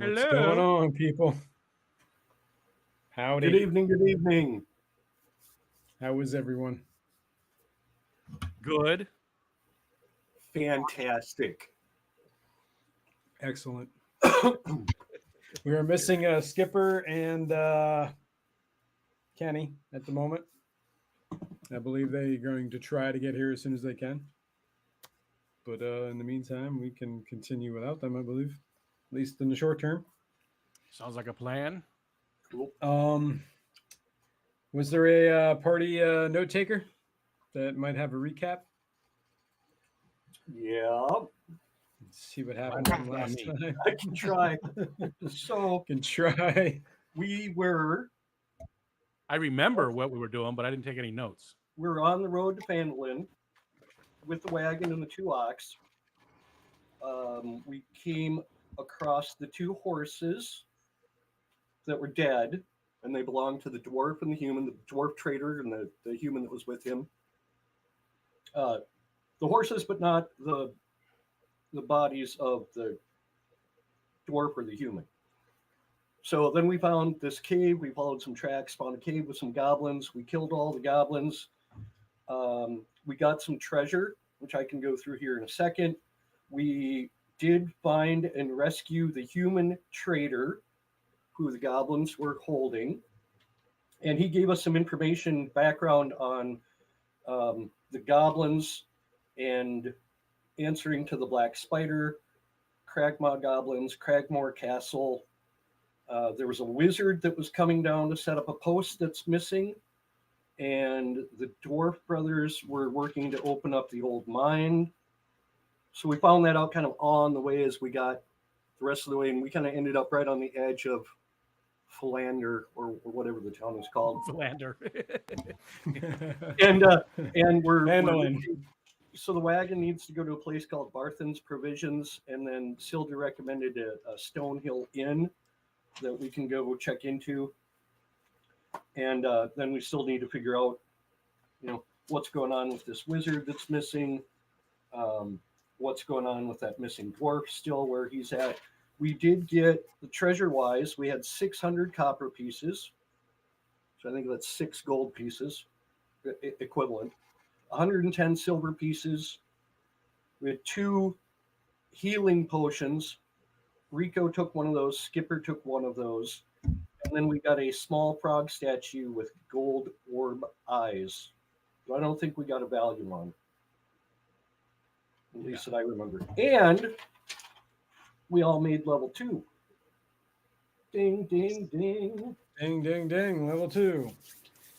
What's going Hello. on, people? Good Howdy. evening, good evening. How is everyone? Good. Fantastic. Excellent. We are missing Skipper and Kenny at the moment. I believe they're going to try to get here as soon as they can. But in the meantime, we can continue without them, I believe, at least in the short term. Sounds like a plan. Cool. Was there a party note taker that might have a recap? Yeah, Let's see what happened from last me. time. I can try. So Can try. we were I remember what we were doing, but I didn't take any notes. on the road to Fandolin with the wagon and the two ox. We came across the two horses that were dead, and they belonged to the dwarf and the human, the dwarf trader and the human that was with him. The horses, but not the bodies of the dwarf or the human. So then we found this cave. We followed some tracks, found a cave with some goblins. We killed all the goblins. We got some treasure, which I can go through here in a second. We did find and rescue the human trader who the goblins were holding. And he gave us some information, background on the goblins and answering to the Black Spider, Cragmaw goblins, Cragmore Castle. There was a wizard that was coming down to set up a post that's missing. And the dwarf brothers were working to open up the old mine. So we found that out kind of on the way as we got the rest of the way. And we kind of ended up right on the edge of Philander or whatever the town is called. Philander. And we're so the wagon needs to go to a place called Barthen's Provisions. And then Silder recommended a Stonehill Inn that we can go check into. And then we still need to figure out, what's going on with this wizard that's missing, what's going on with that missing dwarf still, where he's at. We did get the treasure-wise. We had 600 copper pieces, so I think that's 6 gold pieces equivalent. 110 silver pieces. We had 2 healing potions. Rico took one of those. Skipper took one of those. And then we got a small frog statue with gold orb eyes. I don't think we got a value on. At least that I remember. And we all made level 2. Ding, ding, ding. Ding, ding, ding. Level 2.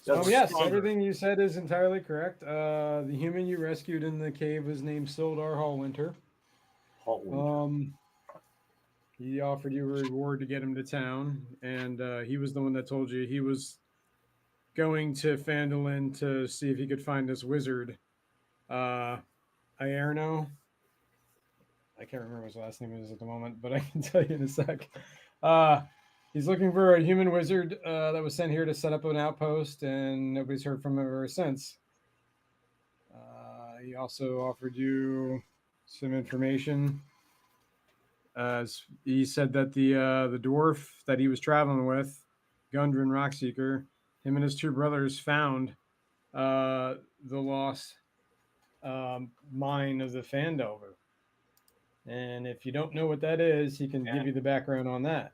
That's Yes, stronger. everything you said is entirely correct. The human you rescued in the cave was named Sildar Hallwinter. Holland. He offered you a reward to get him to town, and he was the one that told you he was going to Fandolin to see if he could find this wizard, Ierno. I can't remember what his last name is at the moment, but I can tell you in a sec. He's looking for a human wizard that was sent here to set up an outpost, and nobody's heard from him ever since. He also offered you some information. He said that the dwarf that he was traveling with, Gundren Rockseeker, him and his 2 brothers found the lost mine of the Fandelver. And if you don't know what that is, he can give you the background on that.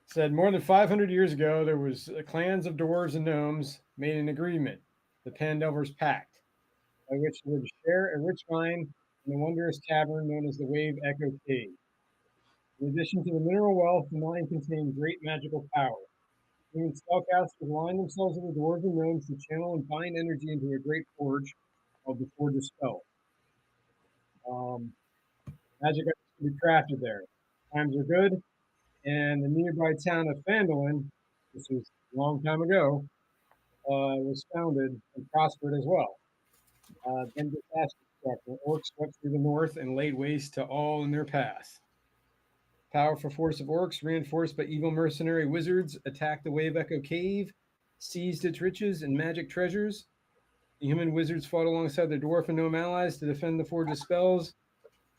Said more than 500 years ago, there was clans of dwarves and gnomes made an agreement, the Pandelver's Pact, by which they would share a rich mine in the wondrous cavern known as the Wave Echo Cave. In addition to the mineral wealth, the mine contained great magical power. Human spellcasters aligned themselves with the dwarves and gnomes to channel and bind energy into a great forge called the Forge of Spell. Magic items could be crafted there. Times are good, and the nearby town of Fandolin, this was a long time ago, was founded and prospered as well. Then disaster struck when orcs swept through the north and laid waste to all in their path. Powerful force of orcs, reinforced by evil mercenary wizards, attacked the Wave Echo Cave, seized its riches and magic treasures. The human wizards fought alongside their dwarf and gnome allies to defend the Forge of Spells,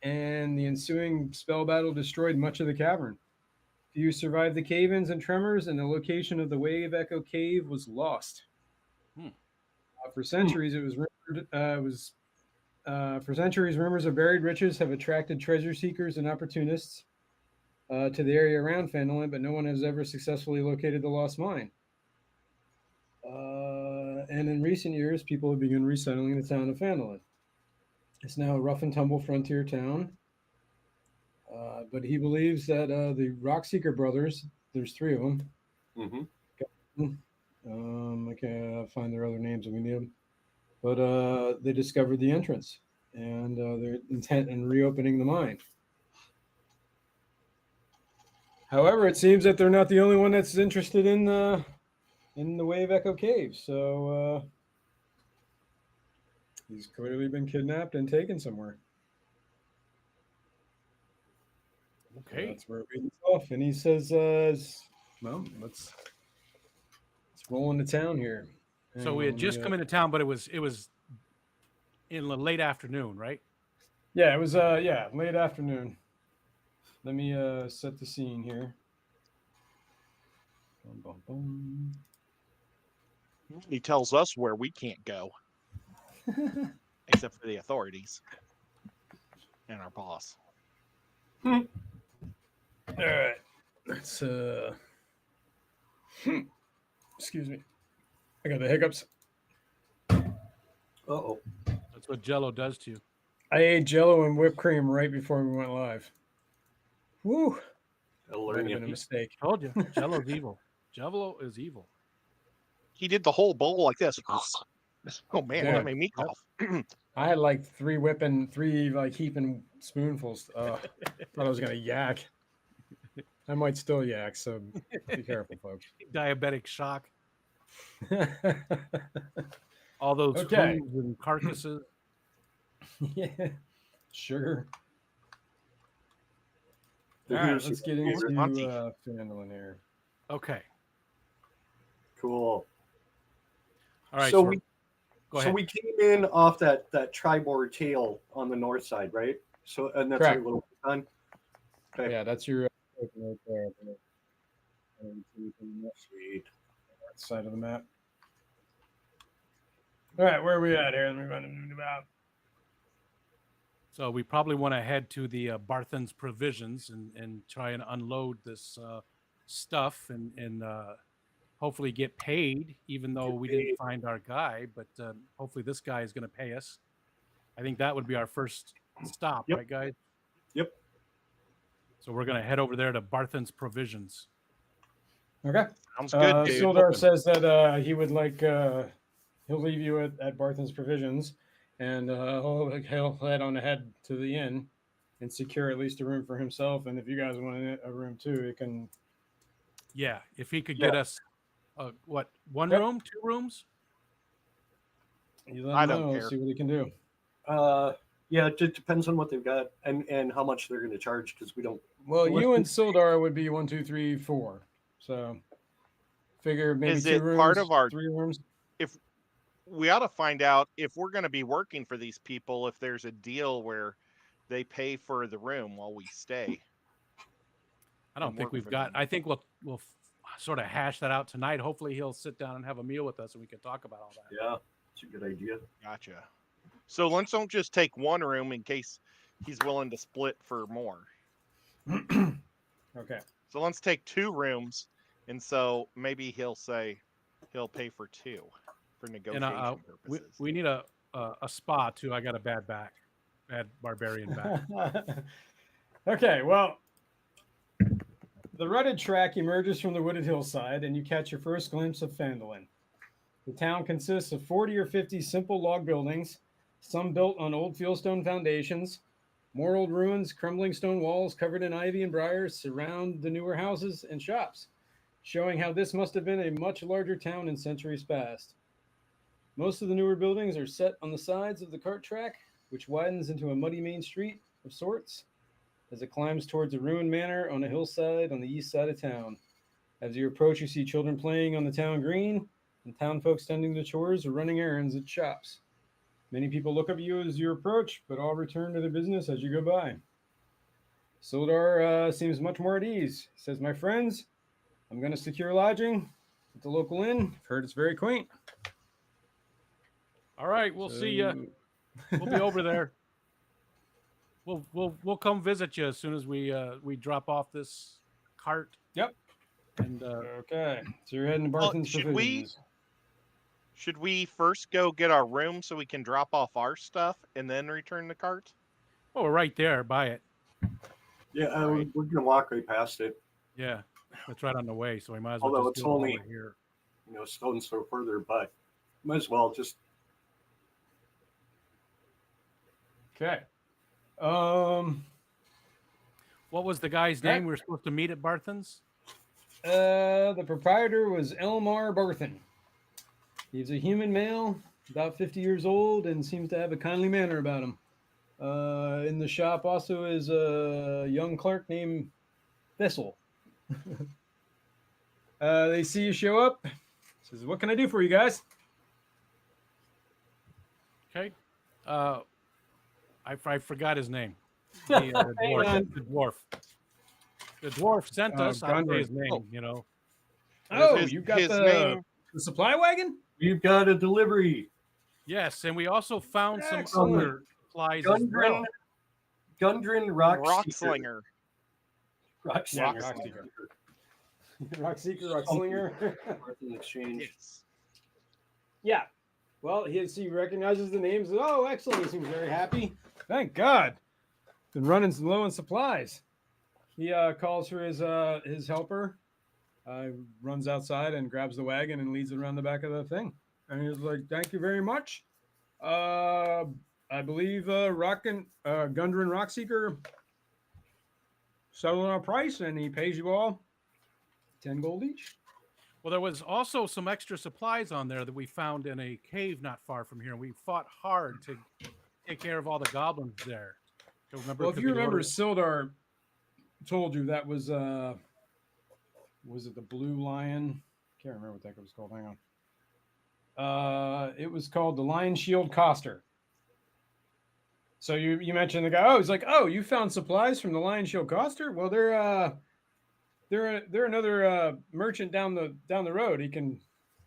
and the ensuing spell battle destroyed much of the cavern. Few survived the cave-ins and tremors, and the location of the Wave Echo Cave was lost. Hmm. For centuries, it was rumored. For centuries, rumors of buried riches have attracted treasure seekers and opportunists to the area around Fandolin, but no one has ever successfully located the lost mine. And in recent years, people have begun resettling the town of Fandolin. It's now a rough and tumble frontier town, but he believes that the Rockseeker brothers, there's three of them. Mm-hmm. I can't find their other names if we need them. But they discovered the entrance and their intent in reopening the mine. However, it seems that they're not the only one that's interested in the Wave Echo Cave. So he's clearly been kidnapped and taken somewhere. Okay. So that's where it leads off. And he says, well, let's roll into town here. So we had just come into town, but it was in the late afternoon, right? Yeah, it was late afternoon. Let me set the scene here. Bum, bum, bum. He tells us where we can't go, except for the authorities and our boss. All right. Let's excuse me. I got the hiccups. Uh-oh. That's what Jello does to you. I ate Jello and whipped cream right before we went live. Woo! That'll Might learn have you. been a mistake. Told you, Jello's evil. Jello is evil. He did the whole bowl like this. Oh man, Yeah. that made me cough. I had like three heaping spoonfuls. Thought I was gonna yak. I might still yak, so be careful, folks. Diabetic shock. All those Okay. hooves and carcasses. Yeah, sugar. So All right, here's let's your get into favorite Monty. Fandolin here. Okay. Cool. All right. So Sor- we Go so ahead. we came in off that Tribor tail on the north side, right? So and that's Correct. our little on. Okay. Yeah, that's your right there. Sweet. North side of the map. All right, where are we at here? Let me run it about. So we probably want to head to the Barthen's Provisions and try and unload this stuff and hopefully get paid, even though we didn't find our guy. But hopefully this guy is going to pay us. I think that would be our first stop, Yep. right, guys? Yep. So we're going to head over there to Barthen's Provisions. Okay. Sounds good, dude. Sildar says that he would like he'll leave you at Barthen's Provisions, and he'll head on ahead to the inn and secure at least a room for himself. And if you guys want a room too, it can. Yeah, if he could get us, one Yep. room, 2 rooms? You let I him don't know, care. see what he can do. Yeah, it just depends on what they've got and how much they're going to charge because we don't. Well, What- you and Sildar would be 1, 2, 3, 4. So figure maybe Is 2 it rooms, part of our- 3 rooms. We ought to find out if we're going to be working for these people, if there's a deal where they pay for the room while we stay. I don't I'm think working we've for got. them. I think we'll sort of hash that out tonight. Hopefully, he'll sit down and have a meal with us, and we can talk about all that. Yeah, it's a good idea. Gotcha. So let's don't just take one room in case he's willing to split for more. Okay. So let's take 2 rooms, and so maybe he'll say he'll pay for 2 for negotiation And purposes. we need a spa too. I got a bad barbarian back. Okay, well, the rutted track emerges from the wooded hillside, and you catch your first glimpse of Fandolin. The town consists of 40 or 50 simple log buildings, some built on old fieldstone foundations. More old ruins, crumbling stone walls covered in ivy and briars surround the newer houses and shops, showing how this must have been a much larger town in centuries past. Most of the newer buildings are set on the sides of the cart track, which widens into a muddy main street of sorts as it climbs towards a ruined manor on a hillside on the east side of town. As you approach, you see children playing on the town green and town folks tending to chores or running errands at shops. Many people look up you as you approach, but all return to their business as you go by. Sildar seems much more at ease. He says, "My friends, I'm going to secure lodging at the local inn. I've heard it's very quaint." All right, we'll see you. We'll be over there. We'll come visit you as soon as we drop off this cart. Yep. And Okay, so you're heading to Well, Barthen's should Provisions. we first go get our room so we can drop off our stuff and then return the cart? oh, we're right there by it. Yeah, Right. we're gonna walk right past it. Yeah, it's right on the way, so we might as well Although just it's do it while only- we're here. Stone's throw further, but might as well just. Okay. What was the guy's Right. name we were supposed to meet at Barthen's? The proprietor was Elmar Barthen. He's a human male, about 50 years old, and seems to have a kindly manner about him. In the shop also is a young clerk named Thistle. They see you show up. Says, "What can I do for you guys?" Okay. I forgot his name. The dwarf. The dwarf. The dwarf sent us. I'll say his name. Oh. Oh, His- you got his the name- supply wagon? We've got a delivery. Yes, and we also found some Excellent. other supplies as well. Gundren Rock Rockslinger. Rock Yeah, Seeker. Rock Seeker. Rock Seeker, Rock Slinger. Barthen Exchange. Yes. Yeah. Well, he recognizes the names. Oh, excellent. He seems very happy. Thank God. Been running low on supplies. He calls for his helper. Runs outside and grabs the wagon and leads it around the back of the thing. And he's like, "Thank you very much. I believe Gundren Rockseeker settled on a price, and he pays you all 10 gold each." Well, there was also some extra supplies on there that we found in a cave not far from here. We fought hard to take care of all the goblins there. So remember, Well, if 'cause you we remember, ordered- Sildar told you that was it the Blue Lion? Can't remember what that was called. Hang on. It was called the Lion Shield Coster. So you mentioned the guy. Oh, he's like, "Oh, you found supplies from the Lion Shield Coster? Well, they're another merchant down the road. He can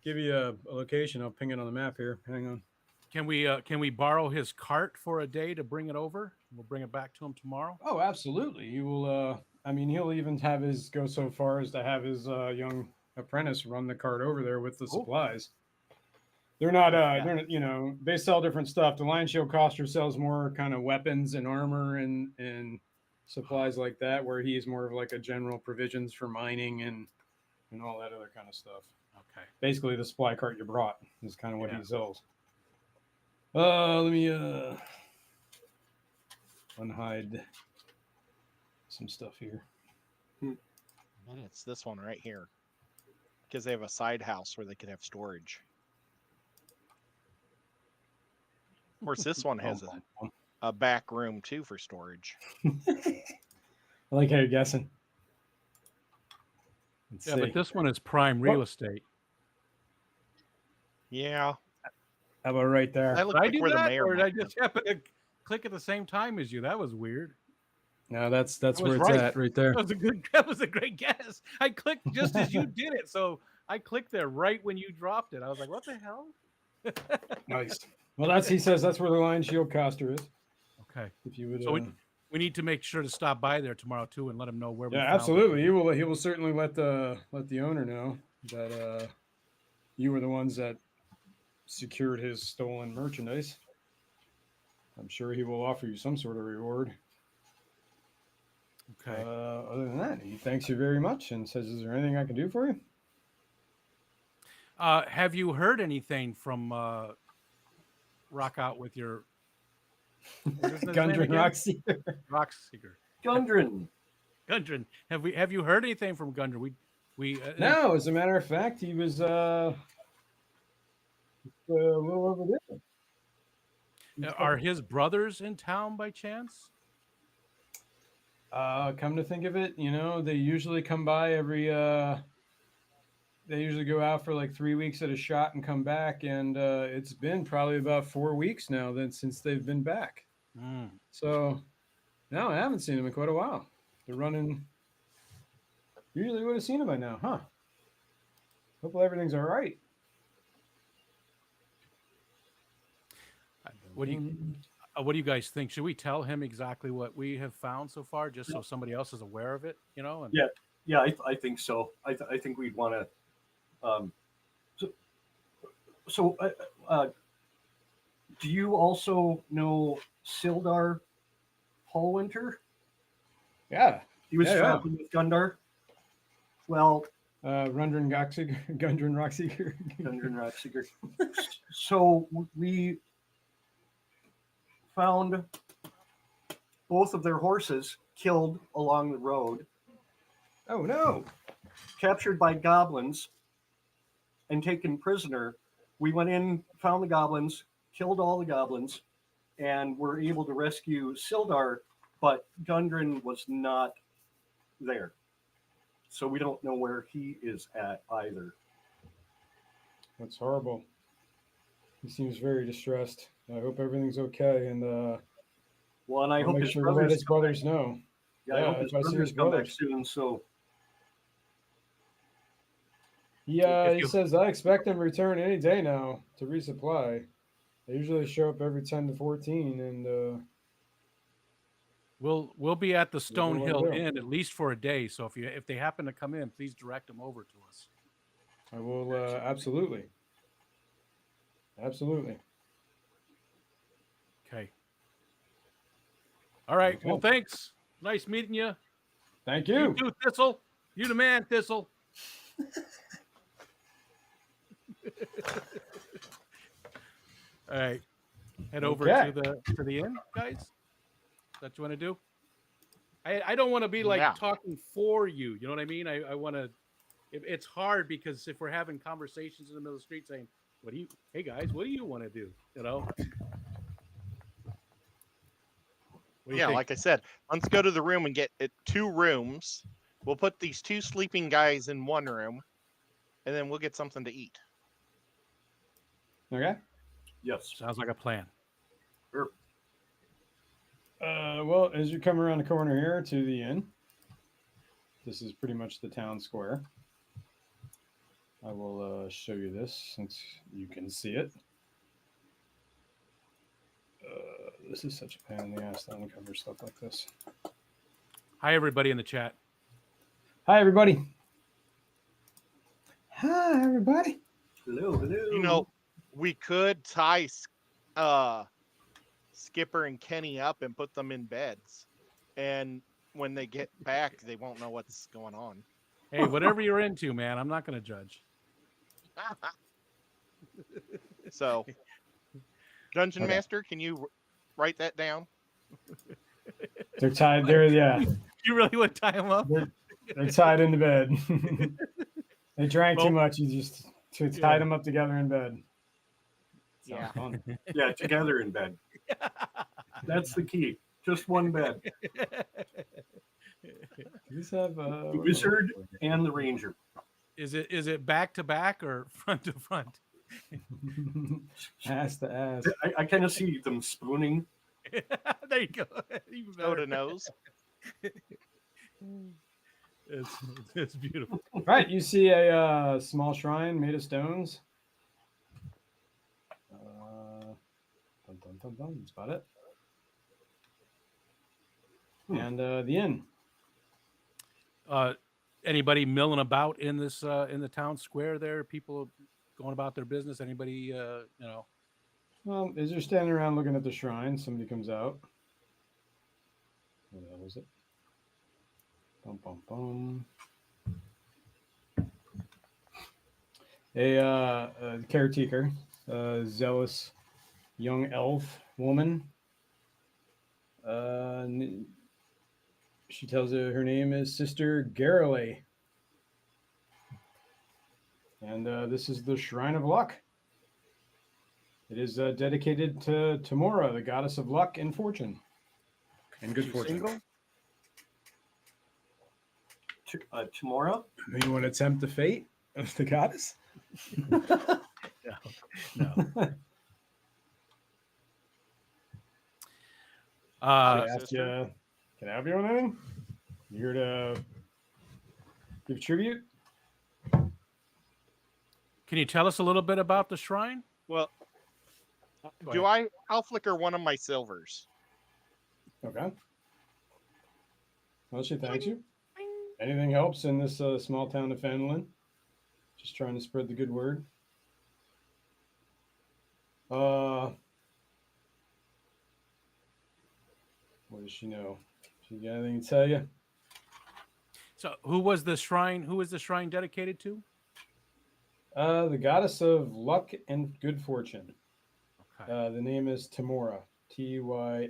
give you a location. I'll ping it on the map here. Hang on. Can we borrow his cart for a day to bring it over? We'll bring it back to him tomorrow. Oh, absolutely. You will. I mean, he'll even have go so far as to have his young apprentice run the cart over there with the Cool. supplies. They're not. They're they sell different stuff. The Lion Shield Coster sells more kind of weapons and armor and supplies like that, where he's more of like a general provisions for mining and all that other kind of stuff. Okay. Basically, the supply cart you brought is kind of what Yeah. he sells. Let me unhide some stuff here. And it's this one right here. Because they have a side house where they could have storage. Of course, this one has a back room too for storage. I like how you're guessing. Let's Yeah, see. but this one is prime real estate. Yeah. How about right there? I look Did I like do where the that, mayor or did I might just happen to click at the same time as you? That was weird. No, that's was where it's right. at, right there. That was a great guess. I clicked just as you did it, so I clicked there right when you dropped it. I was like, "What the hell?" Nice. Well, he says that's where the Lion Shield Coster is. Okay. If you would. So we need to make sure to stop by there tomorrow too and let him know where we Yeah, found it. absolutely. He will certainly let the owner know that you were the ones that secured his stolen merchandise. I'm sure he will offer you some sort of reward. Okay. Other than that, he thanks you very much and says, "Is there anything I can do for you?" Have you heard anything from Rock Out with your what is his name Gundren again? Rockseeker. Rockseeker? Gundren. Gundren. Have you heard anything from Gundren? We No, as a matter of fact, he was a little over there. Are his brothers in town by chance? Come to think of it, they usually come by they usually go out for like 3 weeks at a shot and come back, and it's been probably about 4 weeks now then since they've been back. Mm. So no, I haven't seen them in quite a while. They're running. Usually would have seen them by now, huh? Hopefully everything's all right. What do you guys think? Should we tell him exactly what we have found so far, just so somebody else is aware of it? You know? And Yeah, I think so. I think we'd want to. So, do you also know Sildar Hallwinter? Yeah. He was Yeah, yeah. traveling with Gundar. Well, Gundren Rockseeker. Gundren Rockseeker. So we found both of their horses killed along the road, Oh no! captured by goblins, and taken prisoner. We went in, found the goblins, killed all the goblins, and were able to rescue Sildar, but Gundren was not there. So we don't know where he is at either. That's horrible. He seems very distressed. I hope everything's okay, and Well, and I I'll hope make his sure to let brothers his brothers know. Yeah, I hope if his I see brothers his come back brothers. soon. So He says I expect them to return any day now to resupply. They usually show up every 10 to 14, and we'll be at the We'll do what Stonehill we do. Inn at least for a day. So if they happen to come in, please direct them over to us. I will absolutely. Absolutely. Okay. All right. Okay. Well, thanks. Nice meeting you. Thank You you. too, Thistle. You the man, Thistle. All right. Head over Okay. to the inn, guys. Is that what you want to do? I don't want to be like Yeah. talking for you. You know what I mean? I want to. It's hard because if we're having conversations in the middle of the street saying, hey guys, what do you want to do? You know? What do you Yeah, think? like I said, let's go to the room and get 2 rooms. We'll put these 2 sleeping guys in one room, and then we'll get something to eat. Okay. yes, Sounds like a plan. Sure. Well, as you come around the corner here to the inn, this is pretty much the town square. I will show you this since you can see it. This is such a pain in the ass to uncover stuff like this. Hi, everybody in the chat. Hi, everybody. Hi, everybody. hello. You know, we could tie Skipper and Kenny up and put them in beds, and when they get back, they won't know what's going on. Hey, whatever you're into, man, I'm not going to judge. So, Dungeon Okay. Master, can you write that down? They're tied. They're You really would tie them up? they're tied into bed. They drank too Well, much. You just tied them up together in bed. Sounds Yeah. fun. Yeah, together in bed. That's the key. Just one bed. These have The wizard and the ranger. Is it back to back or front to front? ass to ass. I kind of see them spooning. There you go. Even Toe better. to nose. It's beautiful. Right, you see a small shrine made of stones. That's about it. And the inn. Anybody milling about in this in the town square there? People going about their business? Anybody you know? Well, as you're standing around looking at the shrine, somebody comes out. What the hell is it? Bum, bum, bum. A caretaker, zealous young elf woman. She tells her name is Sister Garrelay. And this is the Shrine of Luck. It is dedicated to Tamora, the goddess of luck and fortune. And good She's fortune. single? Tomorrow? You want to tempt the fate? Of the goddess? No. They Uh, ask sister? you, can I help you with anything? You here to give tribute? can you tell us a little bit about the shrine? Well, Go ahead. I'll flicker one of my silvers. Okay. Well, she thanks you. Anything helps in this small town of Fenlin. Just trying to spread the good word. What does she know? She got anything to tell you? So, who was the shrine? Who was the shrine dedicated to? The goddess of luck and good fortune. Okay. The name is Timora. Tymora.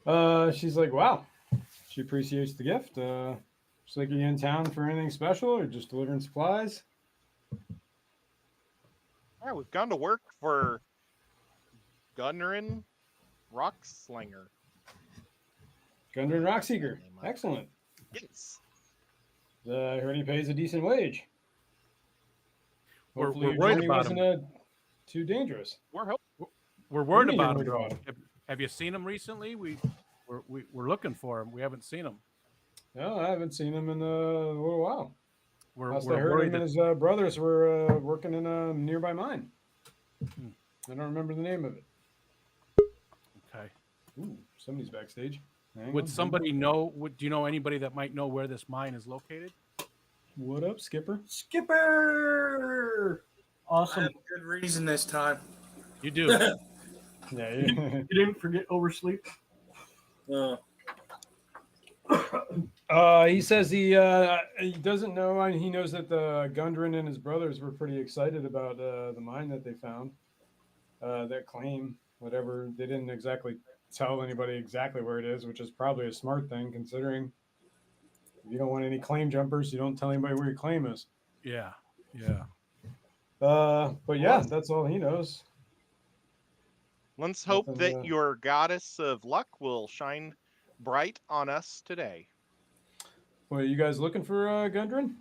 Okay. She's like, wow. She appreciates the gift. She's like, are you in town for anything special or just delivering supplies? Yeah, we've gone to work for Gunnerin Rockslinger. Gundren Rockseeker. Excellent. Yes. I heard he pays a decent wage. Hopefully We're your worried journey about wasn't him. too dangerous. We're hoping. We're What worried do you mean about you're him, worried though. about Have you seen him recently? We're looking for him. We haven't seen him. No, I haven't seen him in a little while. Last I We're heard, worried him and that. his brothers were working in a nearby mine. Hmm. I don't remember the name of it. Okay. Ooh, somebody's backstage. Hang Would on. somebody know? Do you know anybody that might know where this mine is located? What up, Skipper? Skipper! I Awesome. have a good reason this time. You do. Yeah. You didn't forget oversleep? He says he doesn't know. And he knows that the Gundren and his brothers were pretty excited about the mine that they found. That claim, whatever. They didn't exactly tell anybody exactly where it is, which is probably a smart thing considering if you don't want any claim jumpers, you don't tell anybody where your claim is. Yeah. Yeah. But yeah, that's all he knows. Let's hope Nothing, that your goddess of luck will shine bright on us today. Well, are you guys looking for Gundren?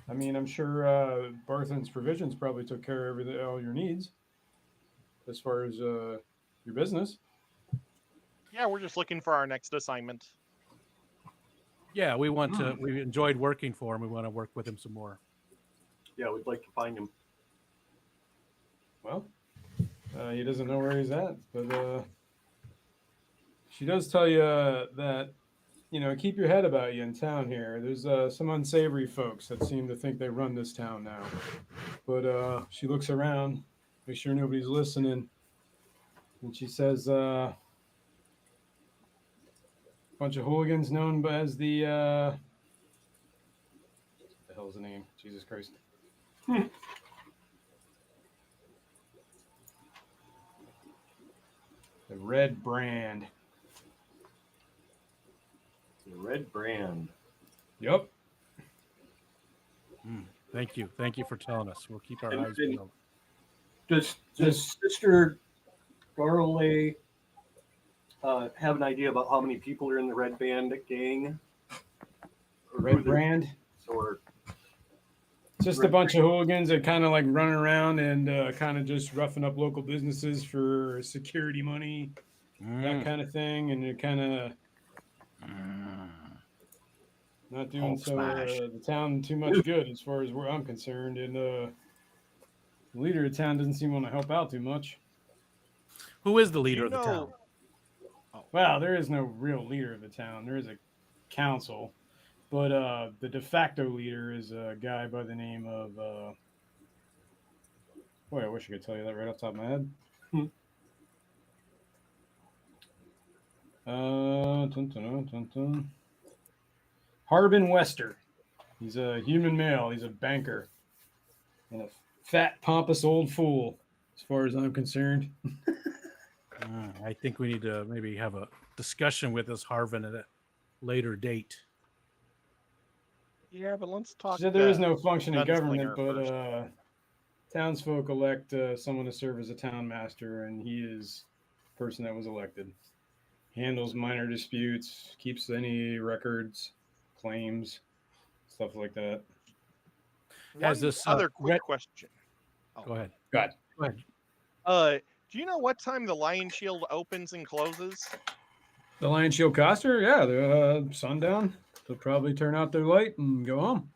I mean, I'm sure Barthen's provisions probably took care of all your needs as far as your business. Yeah, we're just looking for our next assignment. Yeah. We want to. We enjoyed working for him. We want to work with him some more. Yeah, we'd like to find him. Well, he doesn't know where he's at, but she does tell you that, keep your head about you in town here. There's some unsavory folks that seem to think they run this town now. But she looks around, make sure nobody's listening, and she says, a bunch of hooligans known as the what the hell's the name? Jesus Christ. The Red Brand. The Red Brand. Yep. Thank you. Thank you for telling us. We'll keep our And- eyes and- peeled. Does Sister Garley have an idea about how many people are in the Red Band gang? Or Red who they're- Brand. Or Just a bunch of hooligans that kind of like run around and kind of just roughing up local businesses for security money, that kind of thing, and they're kind of not doing Hulk smash. the town too much good as far as where I'm concerned. And the leader of town doesn't seem to want to help out too much. Who is the leader of the town? Well, there is no real leader of the town. There is a council, but the de facto leader is a guy by the name of. Boy, I wish I could tell you that right off the top of my head. Dun, dun, dun, dun. Harbin Wester. He's a human male. He's a banker. And a fat, pompous old fool, as far as I'm concerned. I think we need to maybe have a discussion with this Harvin at a later date. Yeah, but let's talk. She said there is no functioning government, Gunslinger but first. townsfolk elect someone to serve as a town master, and he is the person that was elected. Handles minor disputes, keeps any records, claims, stuff like that. Has One this other quick red? question. Go ahead. God. Go ahead. Do you know what time the Lion Shield opens and closes? The Lion Shield Coster, yeah, the sundown. They'll probably turn out their light and go home.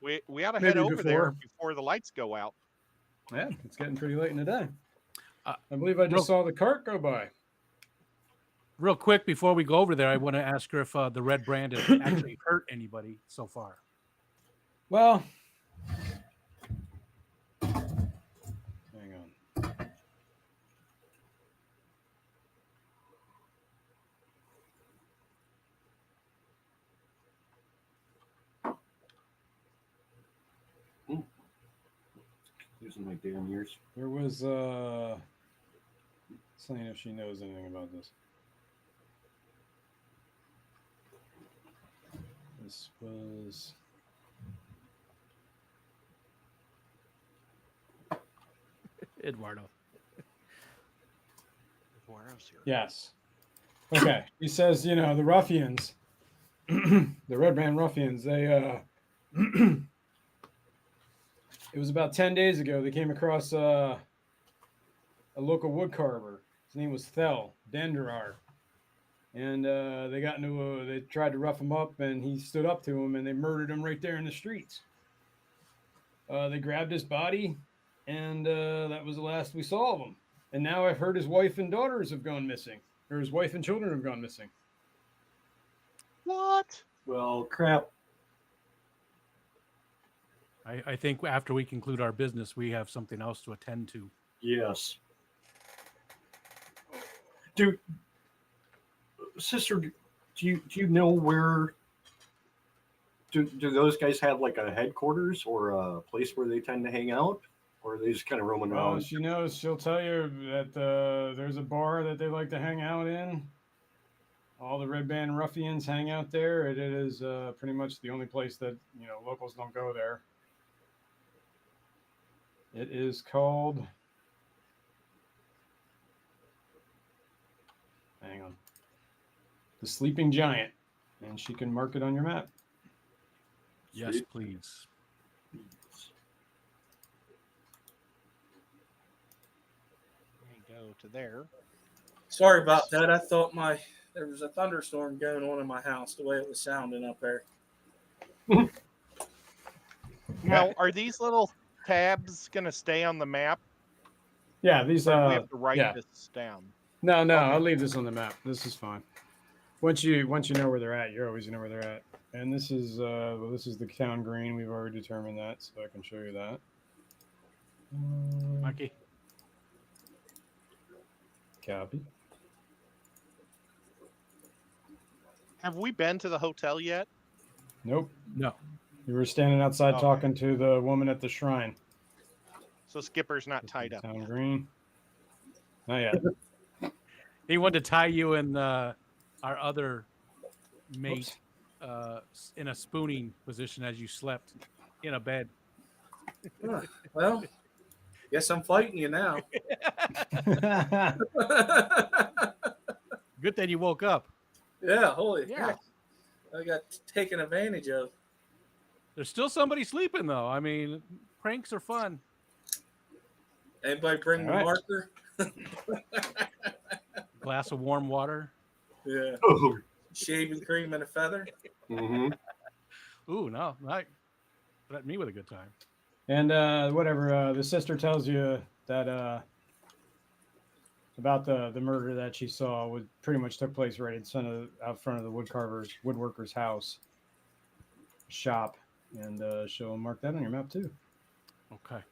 We ought to head Maybe over there before. before the lights go out. Yeah, it's getting pretty late in the day. Uh, I believe I just real- saw the cart go by. Real quick before we go over there, I want to ask her if the red brand has actually hurt anybody so far. Well, hang on. Losing my damn ears. There was saying if she knows anything about this. This was Eduardo. Eduardo's here. yes. Okay. He says, you know, the ruffians, the Red Band ruffians, they it was about 10 days ago they came across a local wood carver. His name was Thel Denderar. And they tried to rough him up, and he stood up to him, and they murdered him right there in the streets. They grabbed his body, and that was the last we saw of him. And now I've heard his wife and daughters have gone missing, or his wife and children have gone missing. What? Well, crap. I think after we conclude our business, we have something else to attend to. Yes. Dude, sister, do you know where? Do those guys have like a headquarters or a place where they tend to hang out, or are they just kind of roaming Well, around? she knows. She'll tell you that there's a bar that they like to hang out in. All the Red Band ruffians hang out there. It is pretty much the only place that, you know, locals don't go there. It is called. Hang on. The Sleeping Giant, and she can mark it on your map. Yes, Sweet. please. Go to there. Sorry about that. I thought there was a thunderstorm going on in my house the way it was sounding up there. Now, are these little tabs going to stay on the map? Yeah, these. Or do we have to write yeah. this down? No, Okay. I'll leave this on the map. This is fine. Once you know where they're at, you're always know where they're at. And this is this is the town green. We've already determined that, so I can show you that. Mikey. Copy. Have we been to the hotel yet? Nope. No. You were standing outside Okay. talking to the woman at the shrine. So Skipper's not tied up. Town yet. green. Not yet. He wanted to tie you and our other mate in a spooning position as you slept in a bed. Huh. Well, guess I'm fighting you now. Good that you woke up. Yeah, holy Yeah. heck. I got taken advantage of. There's still somebody sleeping though. I mean, pranks are fun. Anybody bring the All right. marker? Glass of warm water. Yeah. Shaving cream and a feather. Mm-hmm. Ooh, no, not threaten me with a good time. And whatever, the sister tells you that about the murder that she saw would pretty much took place right out front of the woodworker's house shop, and she'll mark that on your map too. Okay.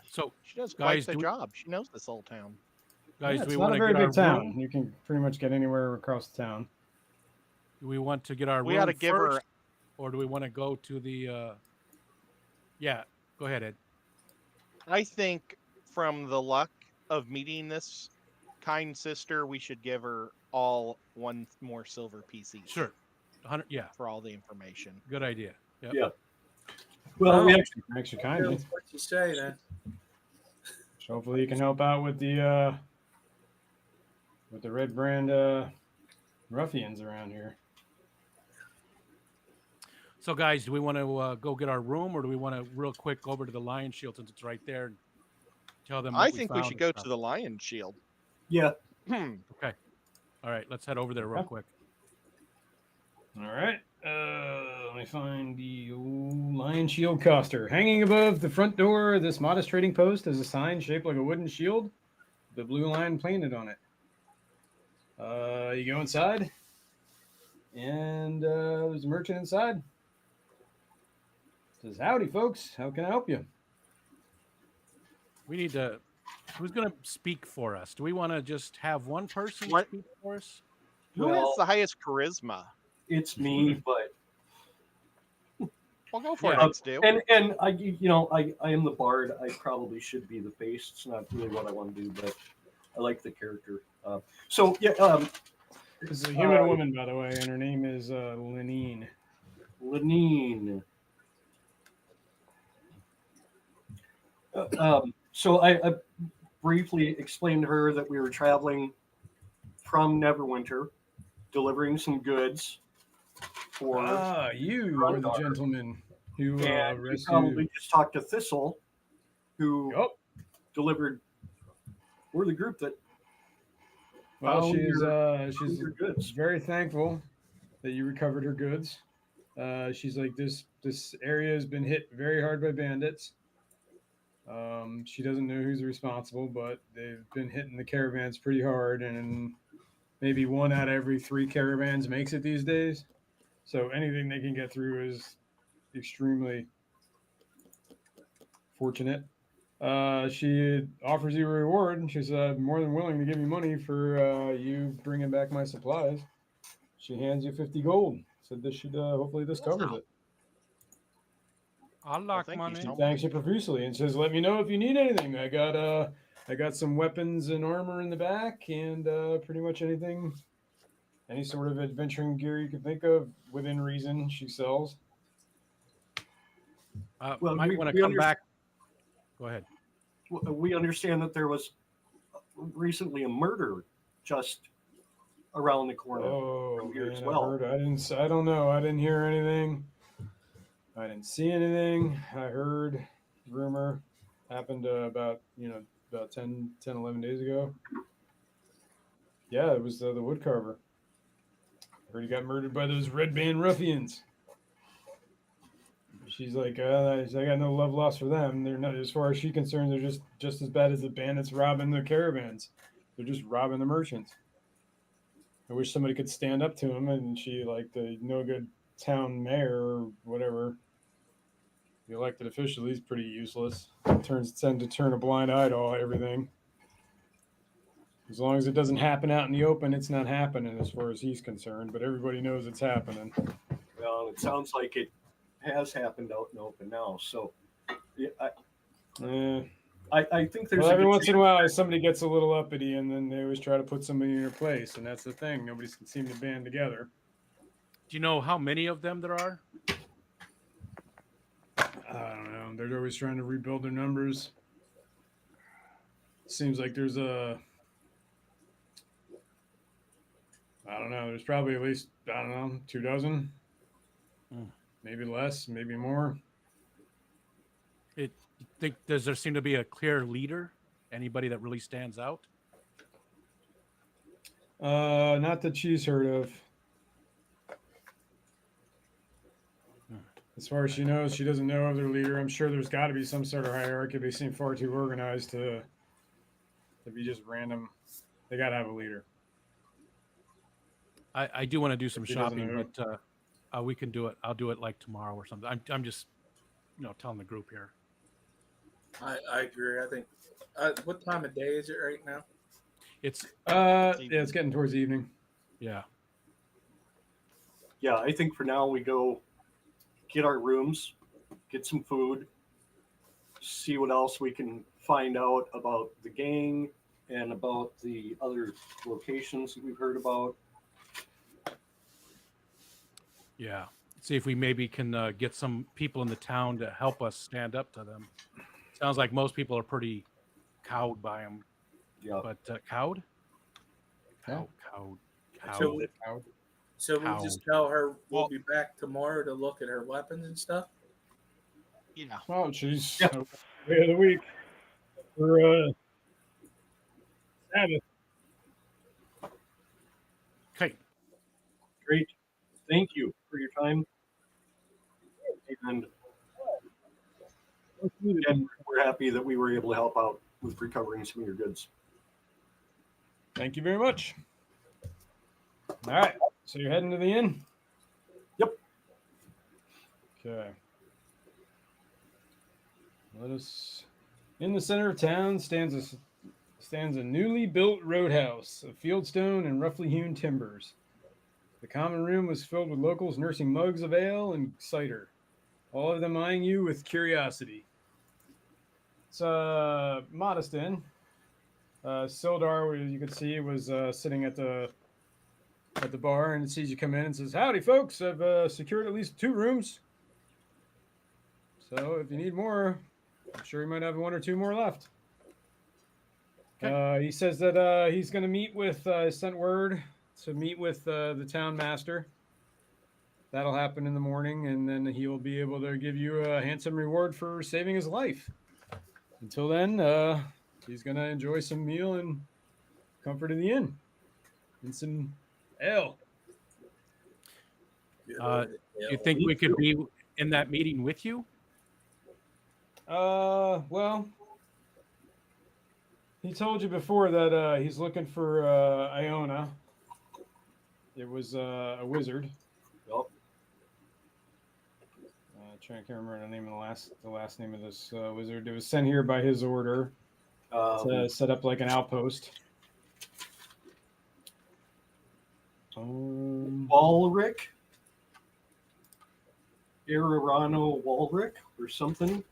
So, She does Guys, quite the do we- job. She knows this whole town. guys, Yeah, do it's we not want a to very get our big town. room? You can pretty much get anywhere across the town. Do we want to get our We room ought to give her. first, or do we want to go to the? Yeah, go ahead, Ed. I think from the luck of meeting this kind sister, we should give her all one more silver piece each. Sure. 100. Yeah, For all the information. good idea. Yep. Yeah. Well, we actually, Thanks, you kindly. That's what you say then. So hopefully you can help out with the Red Brand ruffians around here. So, guys, do we want to go get our room, or do we want to real quick go over to the Lion Shield since it's right there and tell them what I we think we found should and go stuff? to the Lion Shield. Yeah. Okay. All right, let's head over there real Okay. quick. All right. Let me find the old lion shield coster. Hanging above the front door of this modest trading post is a sign shaped like a wooden shield, with a blue lion painted on it. You go inside, and there's a merchant inside. Says, "Howdy, folks. How can I help you?" We need to. Who's going to speak for us? Do we want to just have one person What? speak for us? Who has Well, the highest charisma? it's me, but Well, go for Yeah. it, Stu. and I am the bard. I probably should be the face. It's not really what I want to do, but I like the character. So yeah, This is a human woman, by the way, and her name is Lenine. Lenine. So I briefly explained to her that we were traveling from Neverwinter, delivering some goods for. You are the Grundar. gentleman who And you rescued. probably just talked to Thistle, who Yup. delivered. We're the group that Well, found she's your goods. very thankful that you recovered her goods. She's like, this area has been hit very hard by bandits. She doesn't know who's responsible, but they've been hitting the caravans pretty hard, and maybe 1 out of every 3 caravans makes it these days. So anything they can get through is extremely fortunate. She offers you a reward. She said, "I'm more than willing to give you money for you bringing back my supplies." She hands you 50 gold. Said this should hopefully this covers Wow. it. I like thank you money. so She much. thanks you profusely and says, "Let me know if you need anything. I got some weapons and armor in the back, and pretty much anything, any sort of adventuring gear you can think of within reason, she sells." Well, Might want to come back. Go ahead. We understand that there was recently a murder just around the corner Oh from here man, as well. I don't know. I didn't hear anything. I didn't see anything. I heard rumor happened about 10, 11 days ago. Yeah, it was the wood carver. I heard he got murdered by those red band ruffians. She's like, I got no love lost for them. They're not, as far as she's concerned, they're just as bad as the bandits robbing the caravans. They're just robbing the merchants. I wish somebody could stand up to him. And she, like the no good town mayor or whatever, the elected official, he's pretty useless. Tend to turn a blind eye to everything. As long as it doesn't happen out in the open, it's not happening as far as he's concerned. But everybody knows it's happening. Well, it sounds like it has happened out in the open now. So yeah, I think there's Well, a every good once in a chance- while, somebody gets a little uppity, and then they always try to put somebody in their place, and that's the thing. Nobody can seem to band together. Do you know how many of them there are? I don't know. They're always trying to rebuild their numbers. Seems like there's I don't know. There's probably at least 2 dozen, maybe less, maybe more. Does there seem to be a clear leader? Anybody that really stands out? Not that she's heard of. As far as she knows, she doesn't know of their leader. I'm sure there's got to be some sort of hierarchy. They seem far too organized to be just random. They got to have a leader. I do want to do some She doesn't shopping, know. but we can do it. I'll do it like tomorrow or something. I'm just telling the group here. I agree. I think. What time of day is it right now? It's Yeah, it's getting towards evening. yeah. Yeah, I think for now we go get our rooms, get some food, see what else we can find out about the gang and about the other locations that we've heard about. Yeah. See if we maybe can get some people in the town to help us stand up to them. Sounds like most people are pretty cowed by them. Yeah. But cowed? Yeah. Cowed. So, So we'll How? just tell her we'll Well- be back tomorrow to look at her weapons and stuff. Oh, she's Yeah. day of the week for Sabbath. Okay. Great. Thank you for your time. And again, we're happy that we were able to help out with recovering some of your goods. Thank you very much. All right, so you're heading to the inn? Yep. Okay. Let us. In the center of town stands a newly built roadhouse of fieldstone and roughly hewn timbers. The common room was filled with locals nursing mugs of ale and cider, all of them eyeing you with curiosity. It's a modest inn. Sildar, you could see, was sitting at the bar and sees you come in and says, "Howdy, folks! I've secured at least 2 rooms. So if you need more, I'm sure you might have 1 or 2 more left." He says that he's going to meet with, sent word to meet with the town master. That'll happen in the morning, and then he will be able to give you a handsome reward for saving his life. Until then, he's going to enjoy some meal and comfort in the inn and some ale. Do you think we could be in that meeting with you? Well, he told you before that he's looking for Iona. It was a wizard. Yep. I can't remember the name of the last name of this wizard. It was sent here by his order to set up like an outpost. Walrick? Irano Walrick or something?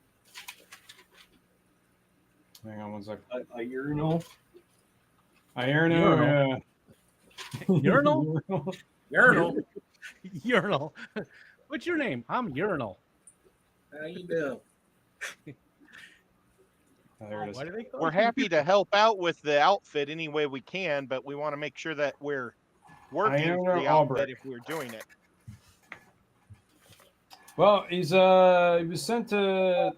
Hang on one second. Irano? Iarno. Urinal? Urinal. Urinal. What's your name? I'm Urinal. How you doing? There it is. Why do they call We're you happy to help out with the outfit any way we can, but we want to make sure that we're working for Iona the outfit Albrecht. if we're doing it. Well, he was sent to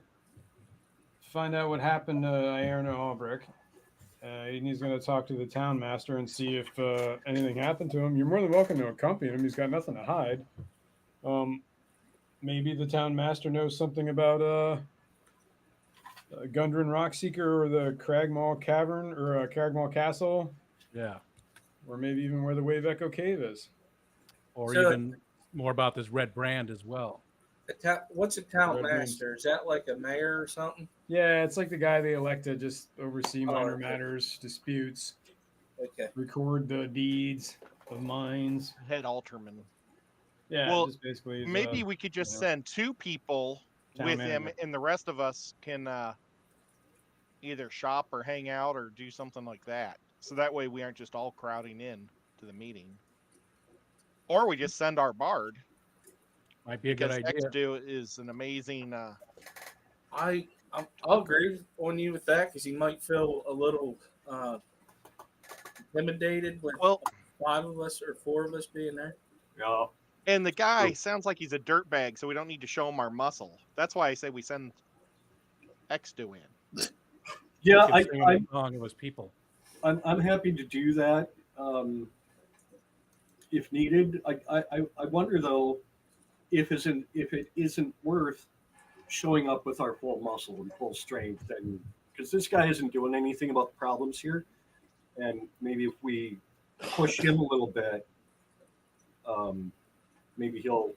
find out what happened to Iarno Albrecht. And he's going to talk to the town master and see if anything happened to him. You're more than welcome to accompany him. He's got nothing to hide. Maybe the town master knows something about Gundren Rockseeker or the Cragmaw Cavern or Cragmaw Castle, Yeah. or maybe even where the Wave Echo Cave is. Or So- even more about this red brand as well. What's a town Red master? Is that like a mayor or something? Yeah, it's like the guy they elect to just oversee minor okay. matters, disputes, Okay. record the deeds of mines. Head Alterman. Yeah, Well, just basically. Maybe we could just you know, send 2 people town with him, manager. and the rest of us can either shop or hang out or do something like that. So that way we aren't just all crowding in to the meeting. Or we just send our bard. Might be a good Because idea. X-Do is an amazing... I'll agree on you with that because he might feel a little intimidated with Well, 5 of us or 4 of us being there. Yeah. and the guy sounds like he's a dirtbag, so we don't need to show him our muscle. That's why I say we send X-Do in. Yeah, We could sing along with people. I'm happy to do that if needed. I wonder though if it isn't worth showing up with our full muscle and full strength, and because this guy isn't doing anything about the problems here, and maybe if we push him a little bit, maybe he'll.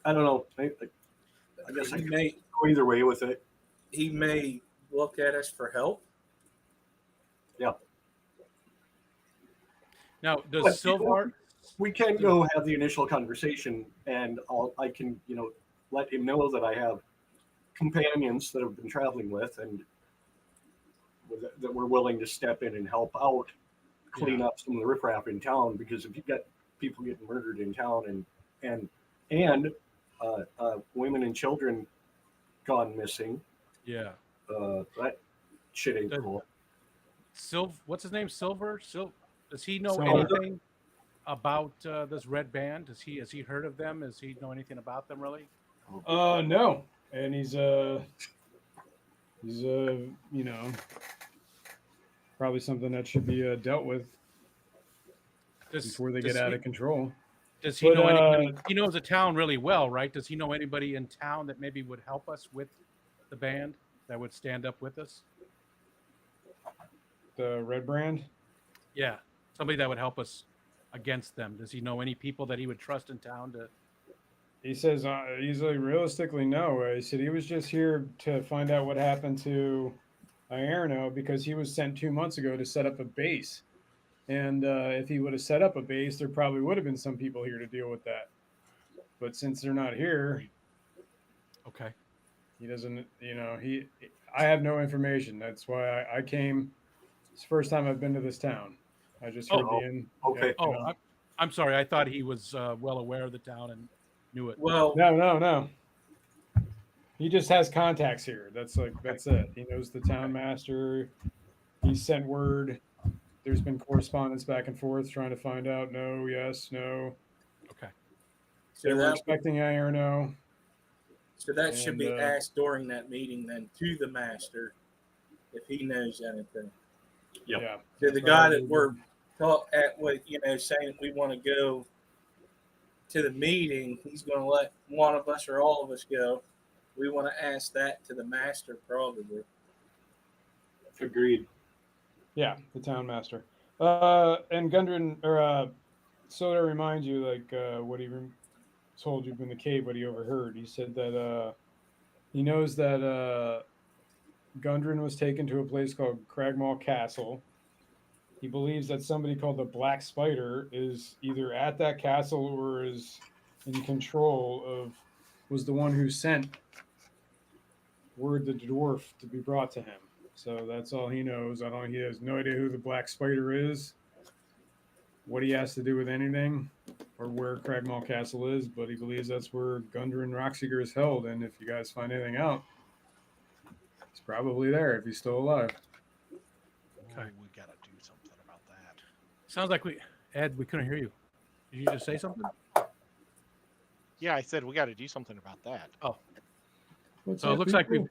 I don't know. I guess I He could may go either way with it. he may look at us for help. Yeah. Now, But, does Silvar? We can go have the initial conversation, and I can let him know that I have companions that I've been traveling with, and that we're willing to step in and help out, clean up some of the riffraff in town. Because if you got people getting murdered in town and women and children gone missing, Yeah. that shit ain't Does- cool. What's his name? Silver? Does he know Silver. anything? about this red band? Has he heard of them? Does he know anything about them really? No, and he's you know, probably something that should be dealt with Does before they get does out he of control. does he But know anybody? He knows the town really well, right? Does he know anybody in town that maybe would help us with the band that would stand up with us? the red brand, Yeah, somebody that would help us against them. Does he know any people that he would trust in town to? he says he's like realistically no. He said he was just here to find out what happened to Ierno because he was sent 2 months ago to set up a base. And if he would have set up a base, there probably would have been some people here to deal with that. But since they're not here, Okay. he doesn't. I have no information. That's why I came. It's the first time I've been to this town. I just heard Oh, the end. okay. Oh, I'm sorry. I thought he was well aware of the town and knew it. Well, No. He just has contacts here. That's it. He knows the town master. He sent word. There's been correspondence back and forth trying to find out. No, yes, no. Okay. They so were that expecting Ierno. should be And, asked during that meeting then to the master if he knows anything. Yep. Yeah. To the guy that we're saying we want to go to the meeting, he's going to let one of us or all of us go. We want to ask that to the master probably. Agreed. Yeah, the town master. And Gundren, so to remind you, what he told you in the cave, what he overheard, he said that he knows that Gundren was taken to a place called Cragmaw Castle. He believes that somebody called the Black Spider is either at that castle or is in control of, was the one who sent word the dwarf to be brought to him. So that's all he knows. He has no idea who the Black Spider is, what he has to do with anything, or where Cragmaw Castle is, but he believes that's where Gundren Rockseeker is held. And if you guys find anything out, he's probably there if he's still alive. Okay. We gotta do something about that. Sounds like Ed, we couldn't hear you. Did you just say something? Yeah, I said we got to do something about that. Oh, What's so it up, looks like people?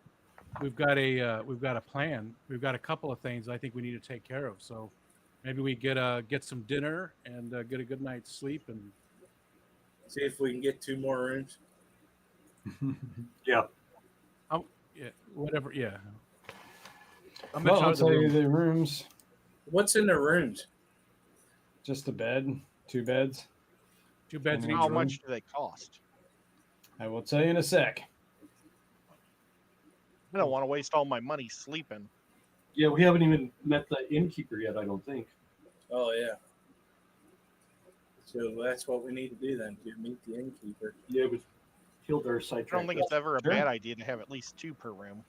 we've got a plan. We've got a couple of things I think we need to take care of. So maybe we get some dinner and get a good night's sleep and See if we can get 2 more rooms. Yeah. yeah, whatever. Yeah. I'm Well, in I'll charge of tell the you room. the rooms. What's in the rooms? Just a bed, 2 beds. 2 beds in each How room. much do they cost? I will tell you in a sec. I don't want to waste all my money sleeping. Yeah, we haven't even met the innkeeper yet, I don't think. Oh yeah. So that's what we need to do then, to meet the innkeeper. Yeah, we killed our I sidetrack. don't think it's ever a Sure. bad idea to have at least 2 per room.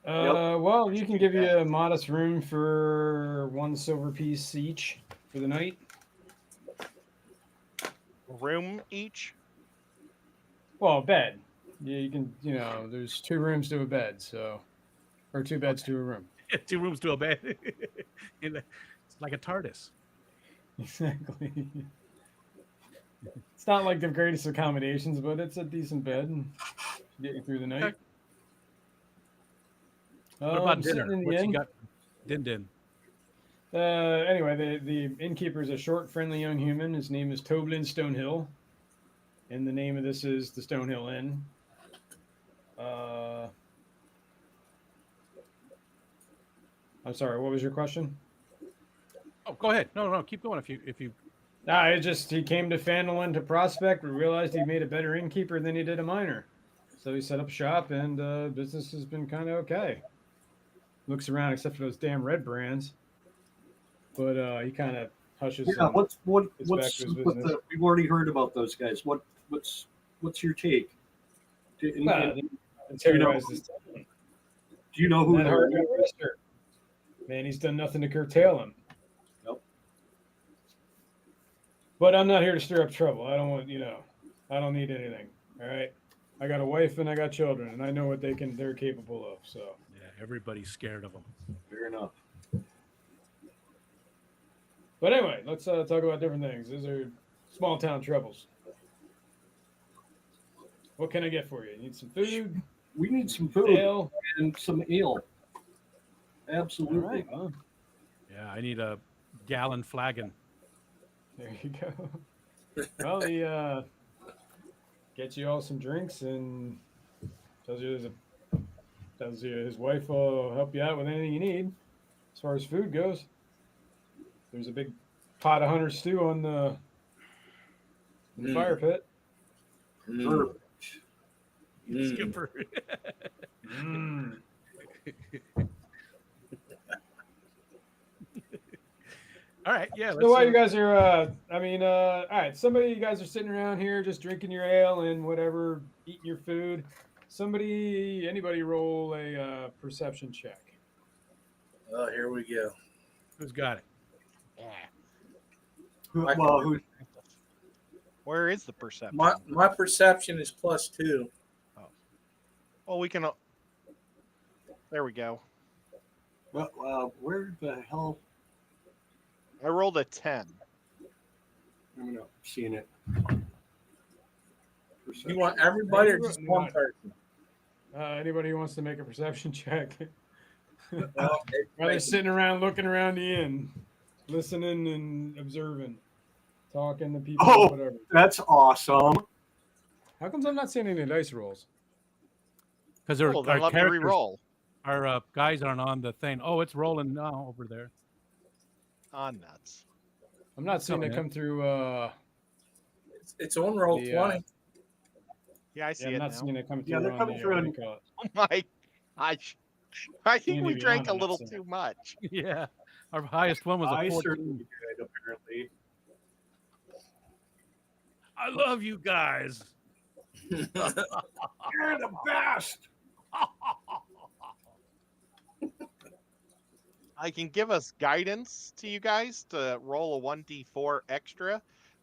Well, you Should can be give you bad. a modest room for 1 silver piece each for the night. Room each? Well, a bed. Yeah, you can. There's 2 rooms to a bed, so, or 2 beds to a room. 2 rooms to a bed. It's like a TARDIS. Exactly. It's not like the greatest accommodations, but it's a decent bed and get you through the night. Okay. What about Sitting dinner? in the What's inn. you got? Din. Anyway, the innkeeper is a short, friendly young human. His name is Toblin Stonehill, and the name of this is the Stonehill Inn. I'm sorry. What was your question? Oh, go ahead. No, keep going. If you. He came to Fandolin to prospect. We realized he made a better innkeeper than he did a miner, so he set up shop, and business has been kind of okay. Looks around, except for those damn red brands, but he kind of hushes. Yeah, and what's gets back to his with business. we've already heard about those guys. What's your take? Do you Terrorize this town. know who That they're? hard to arrest her. Man, he's done nothing to curtail him. Nope. But I'm not here to stir up trouble. I don't want, I don't need anything. All right. I got a wife and I got children, and I know what they're capable of. So Yeah, everybody's scared of them. Fair enough. But anyway, let's talk about different things. These are small town troubles. What can I get for you? You need some food, We need some food ale. and some ale. All Absolutely. right. Well, Yeah, I need a gallon flagon. there you go. Well, he gets you all some drinks and tells you his wife will help you out with anything you need as far as food goes. There's a big pot of hunter stew in the fire pit. Perfect. Skipper. Mm. All right, yeah. So while you guys are, all right, you guys are sitting around here just drinking your ale and whatever, eating your food. Anybody roll a perception check. Oh, here we go. Who's got it? Yeah. Who? Where is the perception? My perception is +2. Well, we can. There we go. Where the hell? I rolled a 10. I'm not seeing it. You want everybody or just one person? Anybody who wants to make a perception check? Well, While they're sitting around looking around the inn, listening and observing, talking to people, Oh. whatever. That's awesome. How comes I'm not seeing any dice rolls? Because Well, then our let me characters, re-roll. our guys aren't on the thing. Oh, it's rolling now over there. Ah, nuts. I'm not seeing it Okay. come through. it's on roll The, 20. Yeah, I see I'm it not now. seeing it come through. Yeah, they're on coming the, through what do in- you call it? Oh my gosh. I think Can't we even drank a on, I'm not little seeing too it. much. Yeah, our highest one was a I 14. certainly did, apparently. I love you guys. You're the best. I can give us guidance to you guys to roll a 1d4 extra,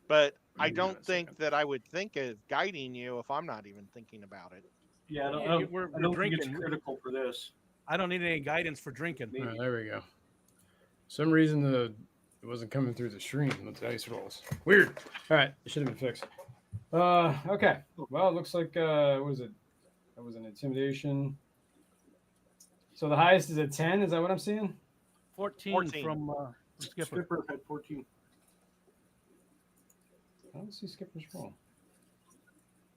but I Hang on don't a think second. that I would think of guiding you if I'm not even thinking about it. Yeah, I don't, Yeah, we're I don't think it's drinking. critical for this. I don't need any guidance for drinking. All right, there we go. Some reason it wasn't coming through the stream. The dice rolls. Weird. All right, it should have been fixed. Okay. Well, it looks like what was it? That was an intimidation. So the highest is a 10. Is that what I'm seeing? 14 from Skipper. Skipper had 14. I don't see Skipper's roll.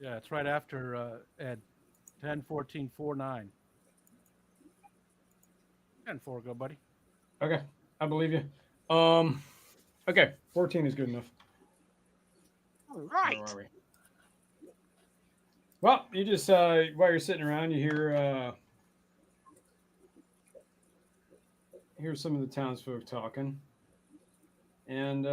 Yeah, it's right after Ed. 10, 14, 4, 9. 10, 4, go, buddy. Okay, I believe you. Okay, 14 is good enough. All right. Where are we? Well, you just while you're sitting around, you hear some of the townsfolk talking, and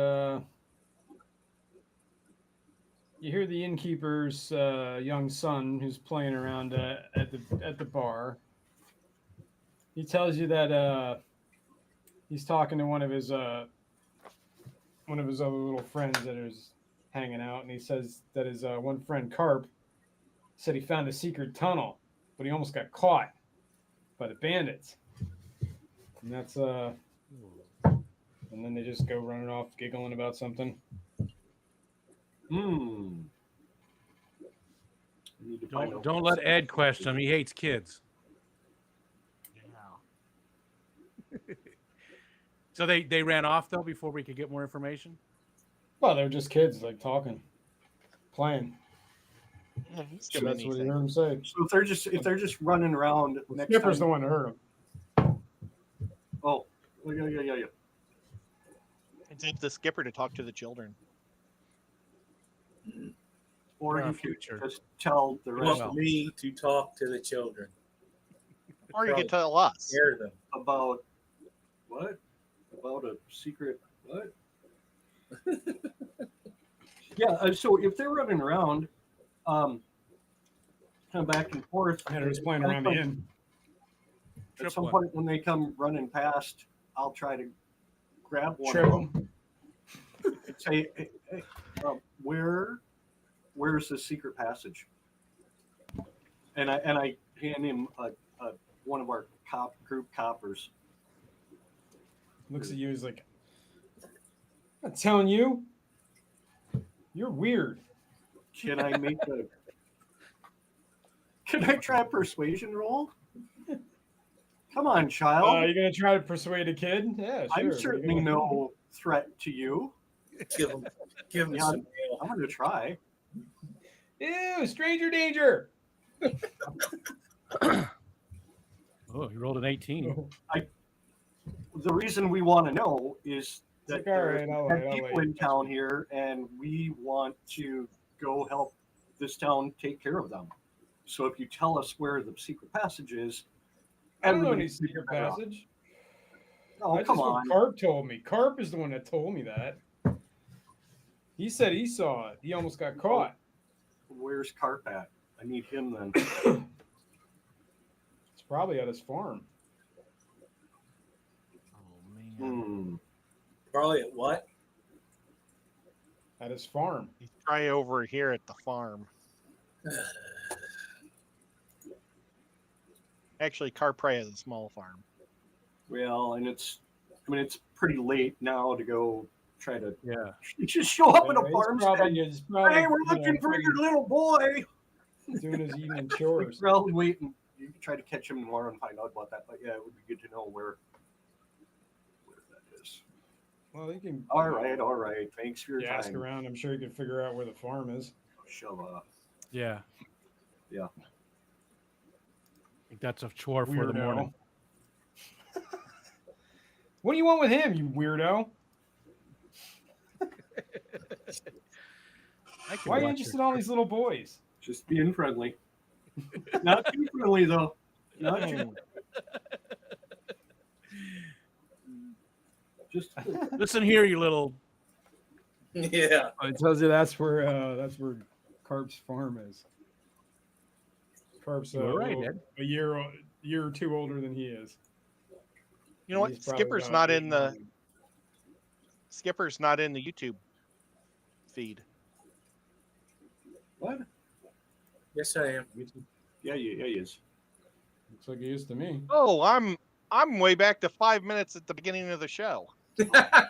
you hear the innkeeper's young son who's playing around at the bar. He tells you that he's talking to one of his other little friends that is hanging out, and he says that his one friend Carp said he found a secret tunnel, but he almost got caught by the bandits. And that's and then they just go running off giggling about something. Don't let Ed question him. He hates kids. Yeah. So they ran off though before we could get more information. Well, they're just kids, like talking, playing. Skip So that's what you heard anything. him say. So if they're just running around next Skipper's time. the one that heard him. Oh, yeah. It's up to the skipper to talk to the children. Or Our you could future. just tell the You rest want me to talk to the children, Or you could tell us. scare them. about what? About a secret what? Yeah. So if they're running around, kind of back and forth, Yeah, they're just playing around the inn. at some Triple. point when they come running past, I'll try to grab one Trip of them them. and say, hey, where's the secret passage? And I hand him one of our group coppers. Looks at you, he's like, I'm not telling you. You're weird. Can I make a? Can I try a persuasion roll? Come on, child. You're gonna try to persuade a kid? Yeah, sure. I'm certainly no threat to you. Give him Yeah, some mail. I'm going to try. Ew, stranger danger. Oh, you rolled an 18. The reason we want to know is that It's like, all there's right, I'll 10 wait, I'll people wait. in town here, and we want to go help this town take care of them. So if you tell us where the secret passage is, I don't know everybody any secret passage. Oh, That's come just on. what Carp told me. Carp is the one that told me that. He said he saw it. He almost got caught. Where's Carp at? I need him then. It's probably at his farm. Oh, man. Hmm. Probably at what? At his farm. He's probably over here at the farm. Actually, Carpray has a small farm. Well, and it's pretty late now to go try to just show up at a he's farm probably, stand. he's probably, Hey, we're looking for your little boy. doing his evening chores. Probably wait and you can try to catch him tomorrow and find out about that. But yeah, it would be good to know where that is. Well, you can. All right. Thanks for your time. Ask around. I'm sure you can figure out where the farm is. Shove off. Yeah. Yeah. I think that's a chore for the Weirdo. morning. What do you want with him, you weirdo? Why are you interested in all these little boys? Just being friendly. Not too friendly though. Not too. Just Listen here, you little. Yeah. It tells you that's where Carp's farm is. Carp's You're right, Ed. a year or two older than he is. You know what? He's probably Skipper's about not 8, in the 9. Skipper's not in the YouTube feed. what? Yes, I am. Yeah, he is. Looks like he is to me. Oh, I'm way back to 5 minutes at the beginning of the show. Yeah.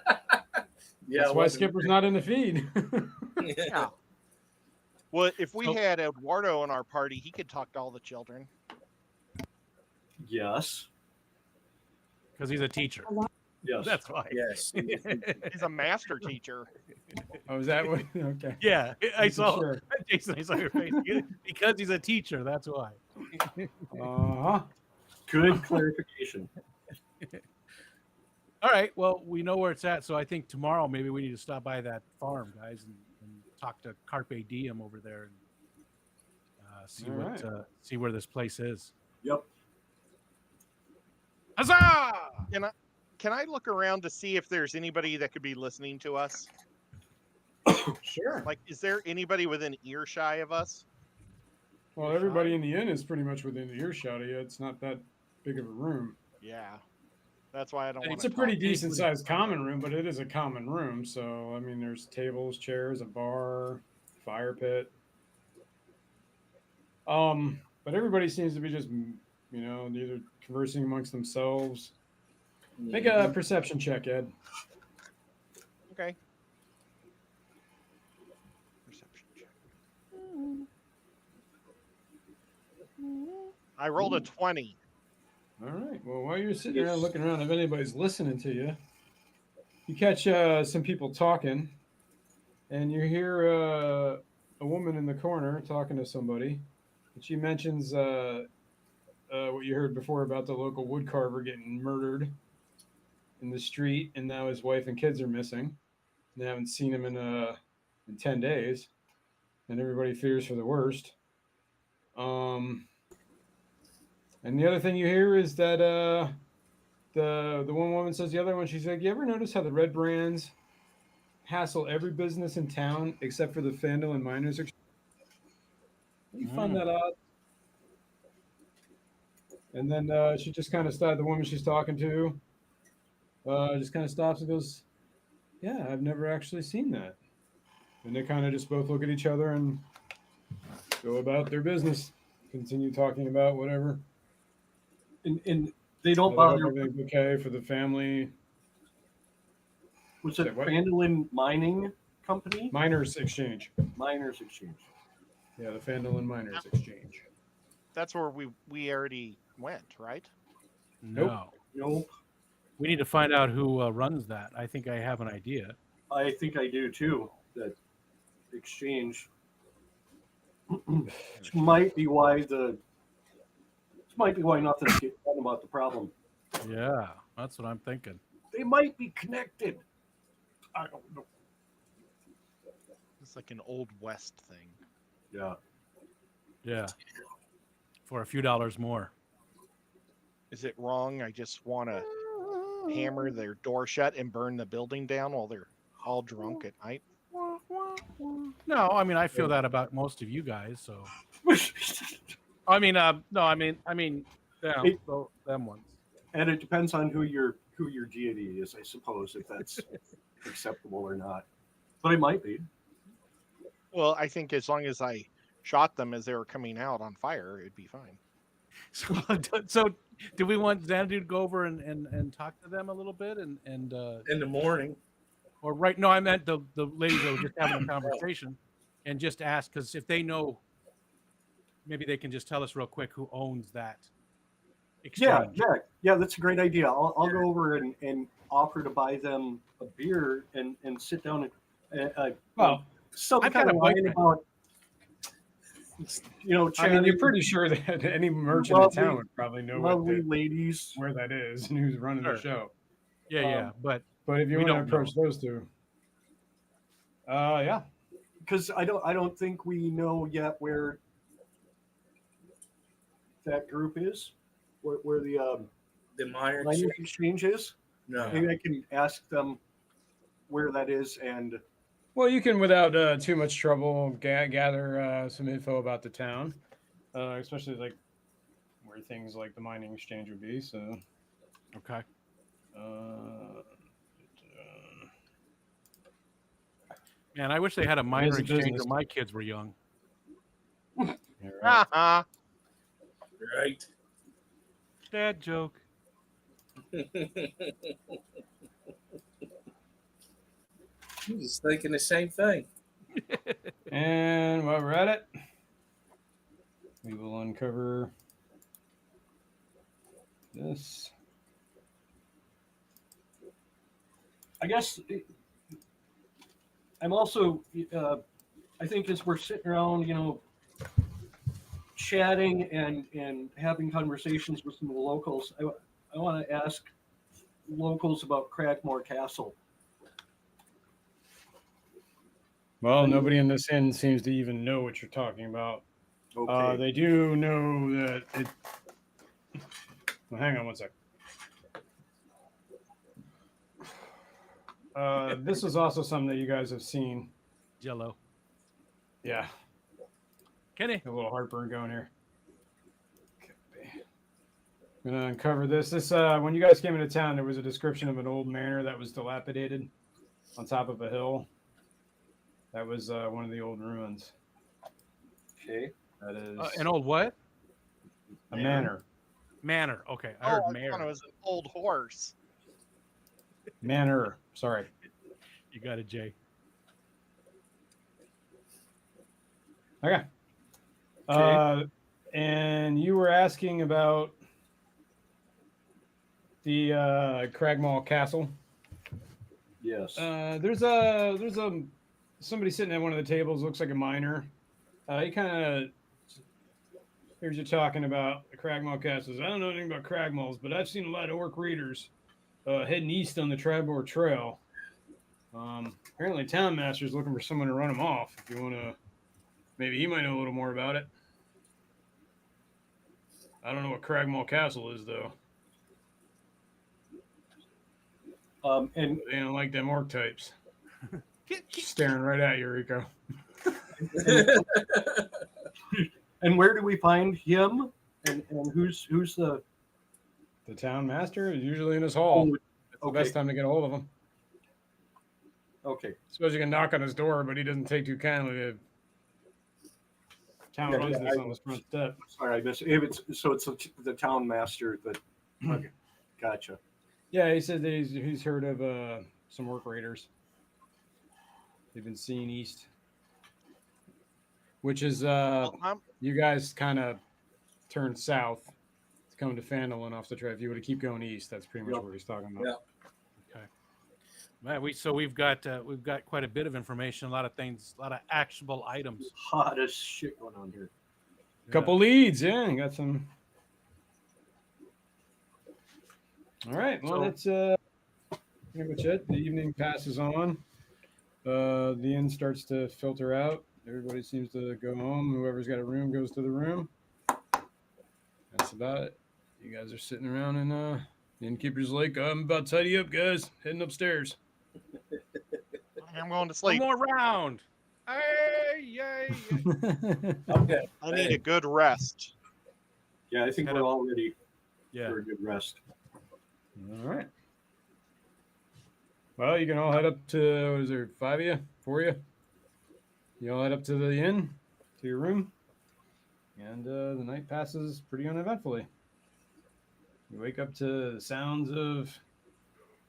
That's why Skipper's not in the feed. Yeah. Well, if we had Eduardo in our party, he could talk to all the children. Yes. Because he's a teacher. Yes. That's why. Yes. He's a master teacher. Oh, is that what? Okay. Yeah, I saw Sure. Jason. I saw your face because he's a teacher. That's why. Uh-huh. Good clarification. All right. Well, we know where it's at, so I think tomorrow maybe we need to stop by that farm, guys, and talk to Carpe Diem over there and see where this place is. Yep. Huzzah! Can I look around to see if there's anybody that could be listening to us? Sure. Like, is there anybody within earshot of us? Well, everybody in the inn is pretty much within the earshot of you. It's not that big of a room. Yeah. That's why I don't want It's a pretty decent sized common room, but it is a common room. So, I mean, there's tables, chairs, a bar, fire pit. But everybody seems to be just, either conversing amongst themselves. Make a perception check, Ed. Okay. Perception check. I rolled a 20. All right. Well, while you're sitting around looking around, if anybody's listening to you, you catch some people talking, and you hear a woman in the corner talking to somebody. And she mentions what you heard before about the local wood carver getting murdered in the street, and now his wife and kids are missing. They haven't seen him in 10 days, and everybody fears for the worst. And the other thing you hear is that the one woman says to the other one, she's like, "You ever notice how the Red Brands hassle every business in town except for the Fandolin Miners? You find that odd?" And then she just kind of stopped. The woman she's talking to just kind of stops and goes, "Yeah, I've never actually seen that." And they kind of just both look at each other and go about their business, continue talking about whatever. And they don't bother. Everything's okay for the family. Was Say it what? Fandolin Mining Company? Miners Exchange. Miners Exchange. Yeah, the Fandolin Miners Exchange. That's where we already went, right? No. Nope. We need to find out who runs that. I think I have an idea. I think I do too. That exchange. Which might be why nothing's getting done about the problem. Yeah, that's what I'm thinking. They might be connected. I don't know. It's like an old west thing. Yeah. Yeah. For a few dollars more. Is it wrong? I just want to hammer their door shut and burn the building down while they're all drunk at night. No, I mean I feel that about most of you guys. So I mean, no, I mean, yeah, them ones. And it depends on who your deity is, I suppose, if that's acceptable or not. But it might be. Well, I think as long as I shot them as they were coming out on fire, it'd be fine. So do we want Xanadu to go over and talk to them a little bit and In the morning. or right? No, I meant the ladies that were just having a conversation and just ask because if they know, maybe they can just tell us real quick who owns that exchange. Yeah. That's a great idea. I'll go over and offer to buy them a beer and sit down and Well, some I've kind got of a line boyfriend. about I mean, chatting you're pretty sure that any merchant in town would probably know lovely ladies. where that is and who's running the show. Yeah, but But if you We want to don't approach those two, yeah, Because I don't think we know yet where that group is, where the Minor miners exchange. exchange is. No. Maybe I can ask them where that is, and well, you can without too much trouble gather some info about the town, especially like where things like the mining exchange would be. So, okay. Man, I wish they had a minor a exchange business. when my kids were young. Yeah, right. Ah, Right. Dad joke. I'm just thinking the same thing. And while we're at it, we will uncover this. I guess I'm also. I think as we're sitting around, chatting and having conversations with some of the locals, I want to ask locals about Cragmore Castle. Well, nobody in this inn seems to even know what you're talking about. Okay. They do know that it. Well, hang on one sec. This is also something that you guys have seen. Jello. Yeah, Kenny. a little heartburn going here. I'm gonna uncover this. When you guys came into town, there was a description of an old manor that was dilapidated on top of a hill. That was one of the old ruins. Okay. That is An old what? a manor. Manor. Okay, I I heard thought mayor. it was an old horse. Manor. Sorry. You got it, Jay. Okay. And you were asking about the Cragmall Castle. Yes. There's somebody sitting at one of the tables. Looks like a miner. He kind of hears you talking about the Cragmall Castles. I don't know anything about Cragmalls, but I've seen a lot of orc raiders heading east on the Tribor Trail. Apparently, Town Master's looking for someone to run them off. If you want to, maybe he might know a little more about it. I don't know what Cragmall Castle is, though. And They don't like them orc types. Staring right at you, Rico. and where do we find him? And who's the Town Master is usually in his hall. That's the best time to get a hold of him. Okay. Suppose you can knock on his door, but he doesn't take too kindly to town business on this front step. Sorry, I missed it. It's the town master that. Okay, gotcha. Yeah, he said that he's heard of some work raiders. They've been seeing east, which is you guys kind of turned south to come to Fandolin off the trail. If you were to keep going east, that's pretty much what he's talking about. Yeah. Okay. Man, we've got quite a bit of information, a lot of things, a lot of actionable items. Hot as shit going on here. Couple leads, yeah. You got some. All right. Well, that's pretty much it. The evening passes on. The inn starts to filter out. Everybody seems to go home. Whoever's got a room goes to the room. That's about it. You guys are sitting around in the innkeeper's lake. I'm about to tidy up, guys. Heading upstairs. I'm going to One sleep. more round. Hey, yay! Okay. I need a good rest. Yeah, I think we're all ready Yeah. for a good rest. All right. Well, you can all head up to, what is there, 5 of you? 4 of you? You all head up to the inn, to your room, and the night passes pretty uneventfully. You wake up to the sounds of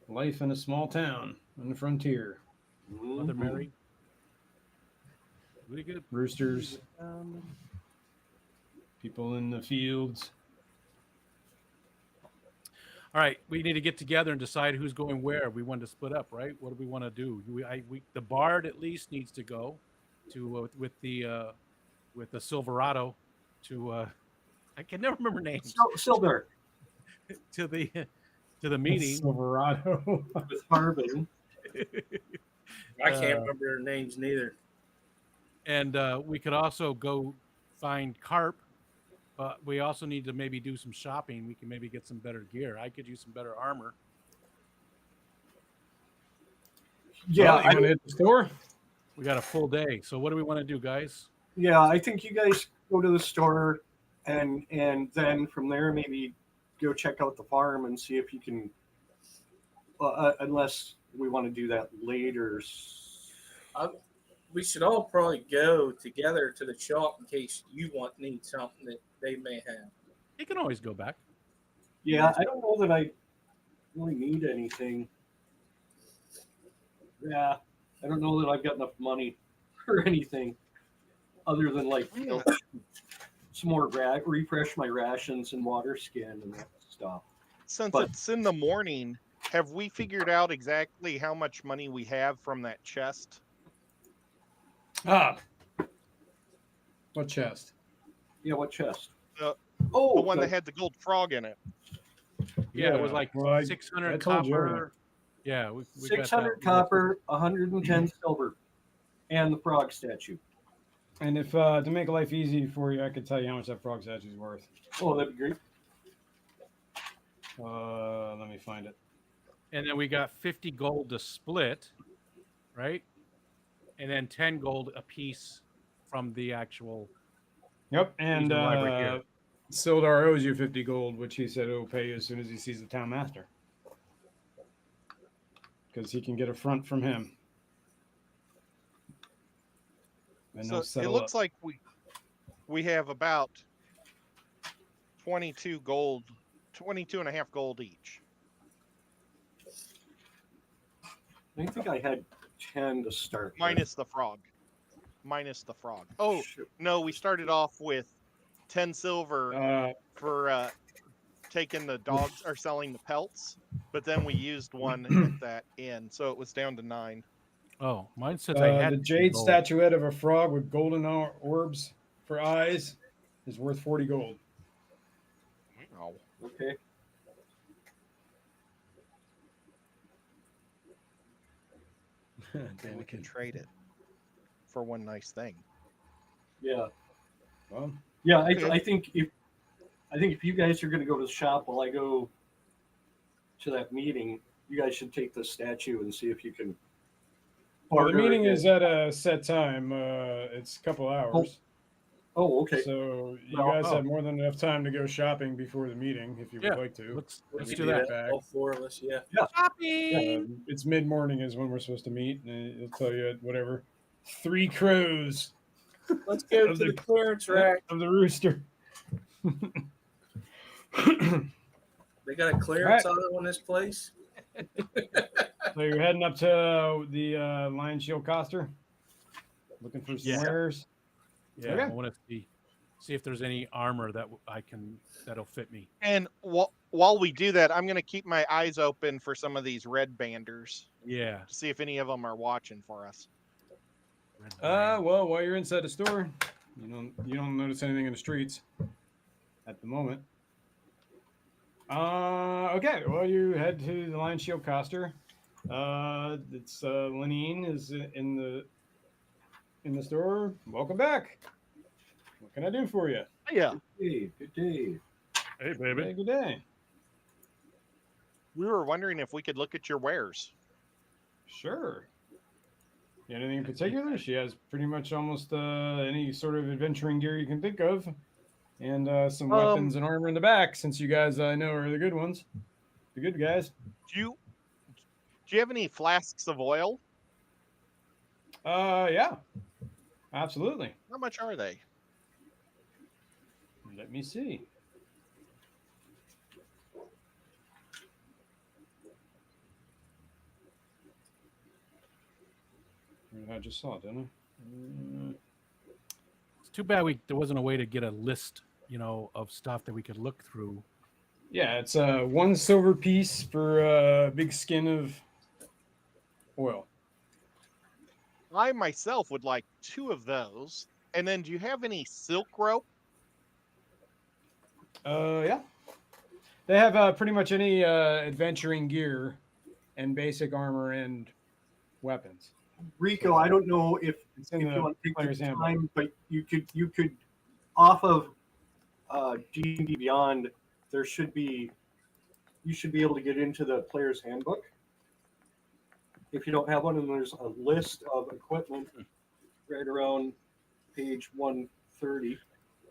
life in a small town on the frontier. Mother Mary. Really good. Roosters. People in the fields. All right, we need to get together and decide who's going where. We want to split up, right? What do we want to do? The bard at least needs to go to with the Silverado to I can never remember names. Silver to the meeting. Silverado. with Harbin. I can't remember their names neither. And we could also go find Carp. But we also need to maybe do some shopping. We can maybe get some better gear. I could use some better armor. Yeah, Well, you want to hit the store? We got a full day. So what do we want to do, guys? yeah. I think you guys go to the store, and then from there maybe go check out the farm and see if you can. Unless we want to do that later. We should all probably go together to the shop in case you need something that they may have. You can always go back. Yeah, I don't know that I really need anything. Yeah, I don't know that I've got enough money for anything other than like some more refresh my rations and water skin and that stuff. Since it's in the morning, have we figured out exactly how much money we have from that chest? Ah. What chest? Yeah, what chest? The one that had the gold frog in it. Yeah, it was like 600 copper. Yeah, we 600 copper, 110 silver, and the frog statue. And if to make life easy for you, I could tell you how much that frog statue is worth. Oh, that'd be great. Let me find it. And then we got 50 gold to split, right? And then 10 gold a piece from the actual. Yep, and Sildar owes you 50 gold, which he said he'll pay you as soon as he sees the town master. Because he can get a front from him. And So it looks like we have about 22 gold, 22 and a half gold each. I think I had 10 to start. Minus the frog. Oh, no, we started off with 10 silver for taking the dogs or selling the pelts, but then we used one at that inn, so it was down to 9. Oh, mine says I had the jade statuette of a frog with golden orbs for eyes is worth 40 gold. Oh, okay. Then we can trade it for one nice thing. Yeah. Well, yeah. I think if you guys are going to go to the shop while I go to that meeting, you guys should take the statue and see if you can. Well, the meeting is at a set time. It's a couple hours. Oh, okay. So you guys have more than enough time to go shopping before the meeting if you would like to. Let's do that. Back. All 4 of us, yeah. Shopping! It's mid-morning is when we're supposed to meet, and it'll tell you whatever. 3 crows. Let's go to the clearance rack of the rooster. They got a clearance on this place. So you're heading up to the Lion Shield Coster, looking for some Yeah. wares. Yeah, Okay. I want to see if there's any armor that'll fit me. And while we do that, I'm going to keep my eyes open for some of these red banders Yeah. to see if any of them are watching for us. Red band. Well, while you're inside the store, you don't notice anything in the streets at the moment. Okay. Well, you head to the Lion Shield Coster. It's Lenine is in the store. Welcome back. What can I do for you? Yeah, Hey, good day. Hey, Good day. Good day. we were wondering if we could look at your wares. Sure. Anything in particular? She has pretty much almost any sort of adventuring gear you can think of, and some weapons and armor in the back. Since you guys I know are the good ones, the good guys. Do you have any flasks of oil? Yeah, absolutely. How much are they? Let me see. I just saw it, didn't I? It's too bad there wasn't a way to get a list, of stuff that we could look through. Yeah, it's 1 silver piece for a big skin of oil. I myself would like 2 of those. And then do you have any silk rope? Yeah. They have pretty much any adventuring gear and basic armor and weapons. Rico, I don't know if It's in you the want to take player's the handbook. time, but you could off of D&D Beyond, you should be able to get into the player's handbook. If you don't have one, and there's a list of equipment right around page 130.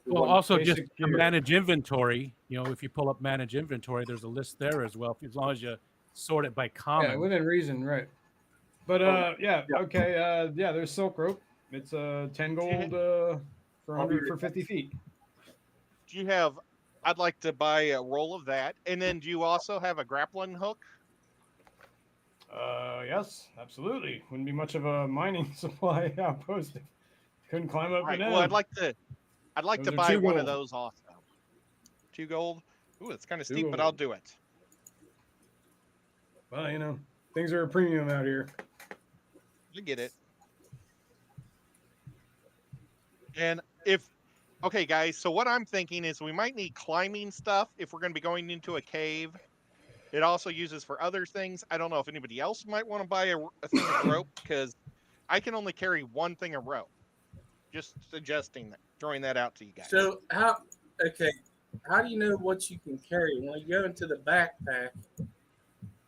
Well, also just basic gear. manage inventory. If you pull up manage inventory, there's a list there as well. As long as you sort it by common. Yeah, within reason, right. But yeah, okay, yeah, there's silk rope. It's 10 gold for 50 feet. Do you have? I'd like to buy a roll of that. And then do you also have a grappling hook? Yes, absolutely. Wouldn't be much of a mining supply outpost if couldn't climb up Right. and down. Well, I'd like Those to are buy 2 one of gold. those also. 2 gold. Ooh, it's kind of 2 steep, but gold. I'll do it. Well, things are a premium out here. You get it. And okay, guys, so what I'm thinking is we might need climbing stuff if we're going to be going into a cave. It also uses for other things. I don't know if anybody else might want to buy a thing of rope, because I can only carry 1 thing of rope. Just suggesting that, throwing that out to you guys. So how do you know what you can carry when you go into the backpack,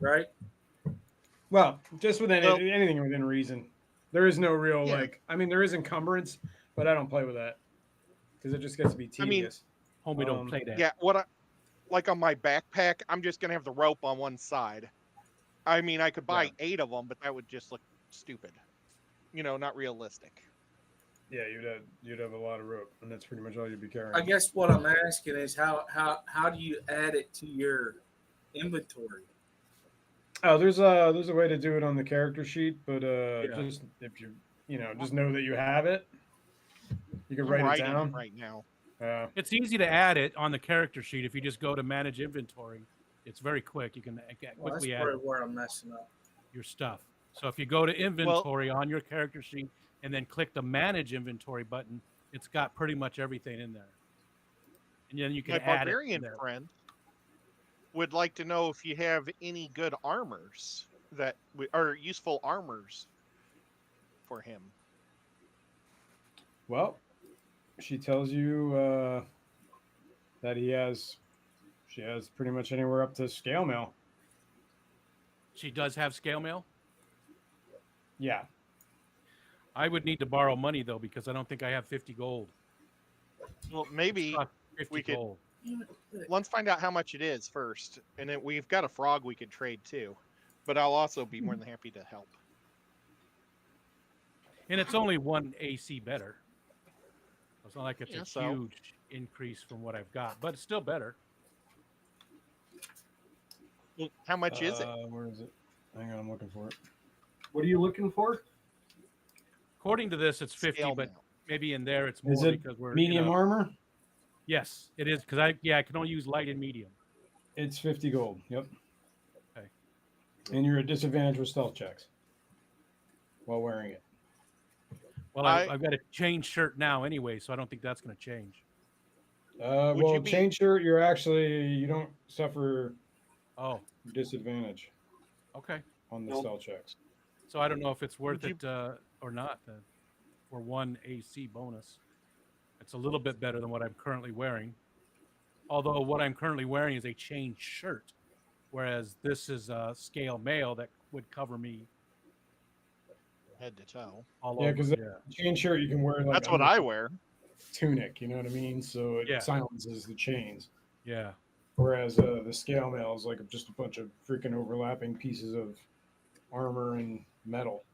right? Well, just anything within reason. There is no real there is encumbrance, but I don't play with that because it just gets to be tedious. Homie don't play that. Yeah, like on my backpack, I'm just gonna have the rope on one side. I mean, I could buy 8 of them, but that would just look stupid. Not realistic. Yeah, you'd have a lot of rope, and that's pretty much all you'd be carrying. I guess what I'm asking is how do you add it to your inventory? Oh, there's a way to do it on the character sheet, but just if you just know that you have it, you can write it down right now. It's easy to add it on the character sheet if you just go to manage inventory. It's very quick. You can quickly add probably where I'm messing up. your stuff. So if you go to inventory on your character sheet and then click the manage inventory button, it's got pretty much everything in there. And then you can My add barbarian friend would like to know if you have any good armors that are useful armors for him. Well, she tells you that she has pretty much anywhere up to scale mail. She does have scale mail? Yeah. I would need to borrow money, though, because I don't think I have 50 gold. Well, maybe 50 we could. gold. Let's find out how much it is first, and then we've got a frog we could trade too. But I'll also be more than happy to help. And it's only 1 AC better. It's not like it's a huge increase from what I've got, but it's still better. Well, how much is it? Where is it? Hang on, I'm looking for it. What are you looking for? According to this, it's 50, Scale but mail. maybe in there it's Is more it because we're medium armor? Yes, it is because I can only use light and medium. It's 50 gold. Yep. Okay. And you're at disadvantage with stealth checks while wearing it. Well, I've got a chain shirt now anyway, so I don't think that's going to change. Would Well, you be- chain shirt, you don't suffer Oh, disadvantage okay. on the Nope. stealth checks. So I don't know if it's worth Would it or not for one AC bonus. It's a little bit better than what I'm currently wearing. Although what I'm currently wearing is a chain shirt, whereas this is a scale mail that would cover me Head to toe. all Yeah, over. because the chain shirt you can wear like That's what under I wear. tunic. You know what I mean? So it Yeah. silences the chains. Yeah. Whereas the scale mail is like just a bunch of freaking overlapping pieces of armor and metal.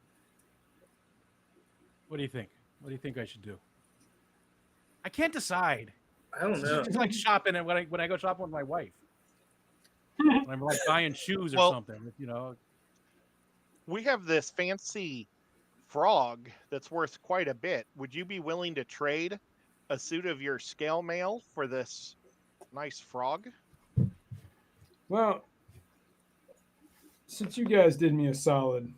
What do you think? What do you think I should do? I can't decide. I don't know. It's like shopping and when I go shopping with my wife. When I'm like buying shoes or Well- something, you know. We have this fancy frog that's worth quite a bit. Would you be willing to trade a suit of your scale mail for this nice frog? Well, since you guys did me a solid,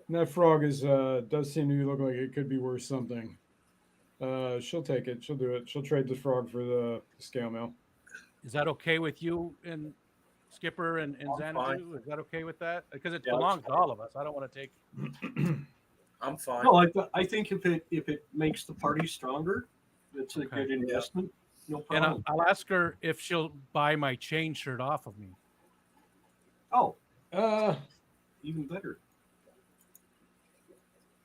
that frog does seem to look like it could be worth something. She'll take it. She'll do it. She'll trade the frog for the scale mail. Is that okay with you and Skipper and I'm Xanadu? fine. Is that okay with that? Because it Yeah, belongs to all of us. I don't want to take. I'm fine. No, I think if it makes the party stronger, it's a Okay. good investment. No And problem. I'll ask her if she'll buy my chain shirt off of me. Oh, Uh, even better.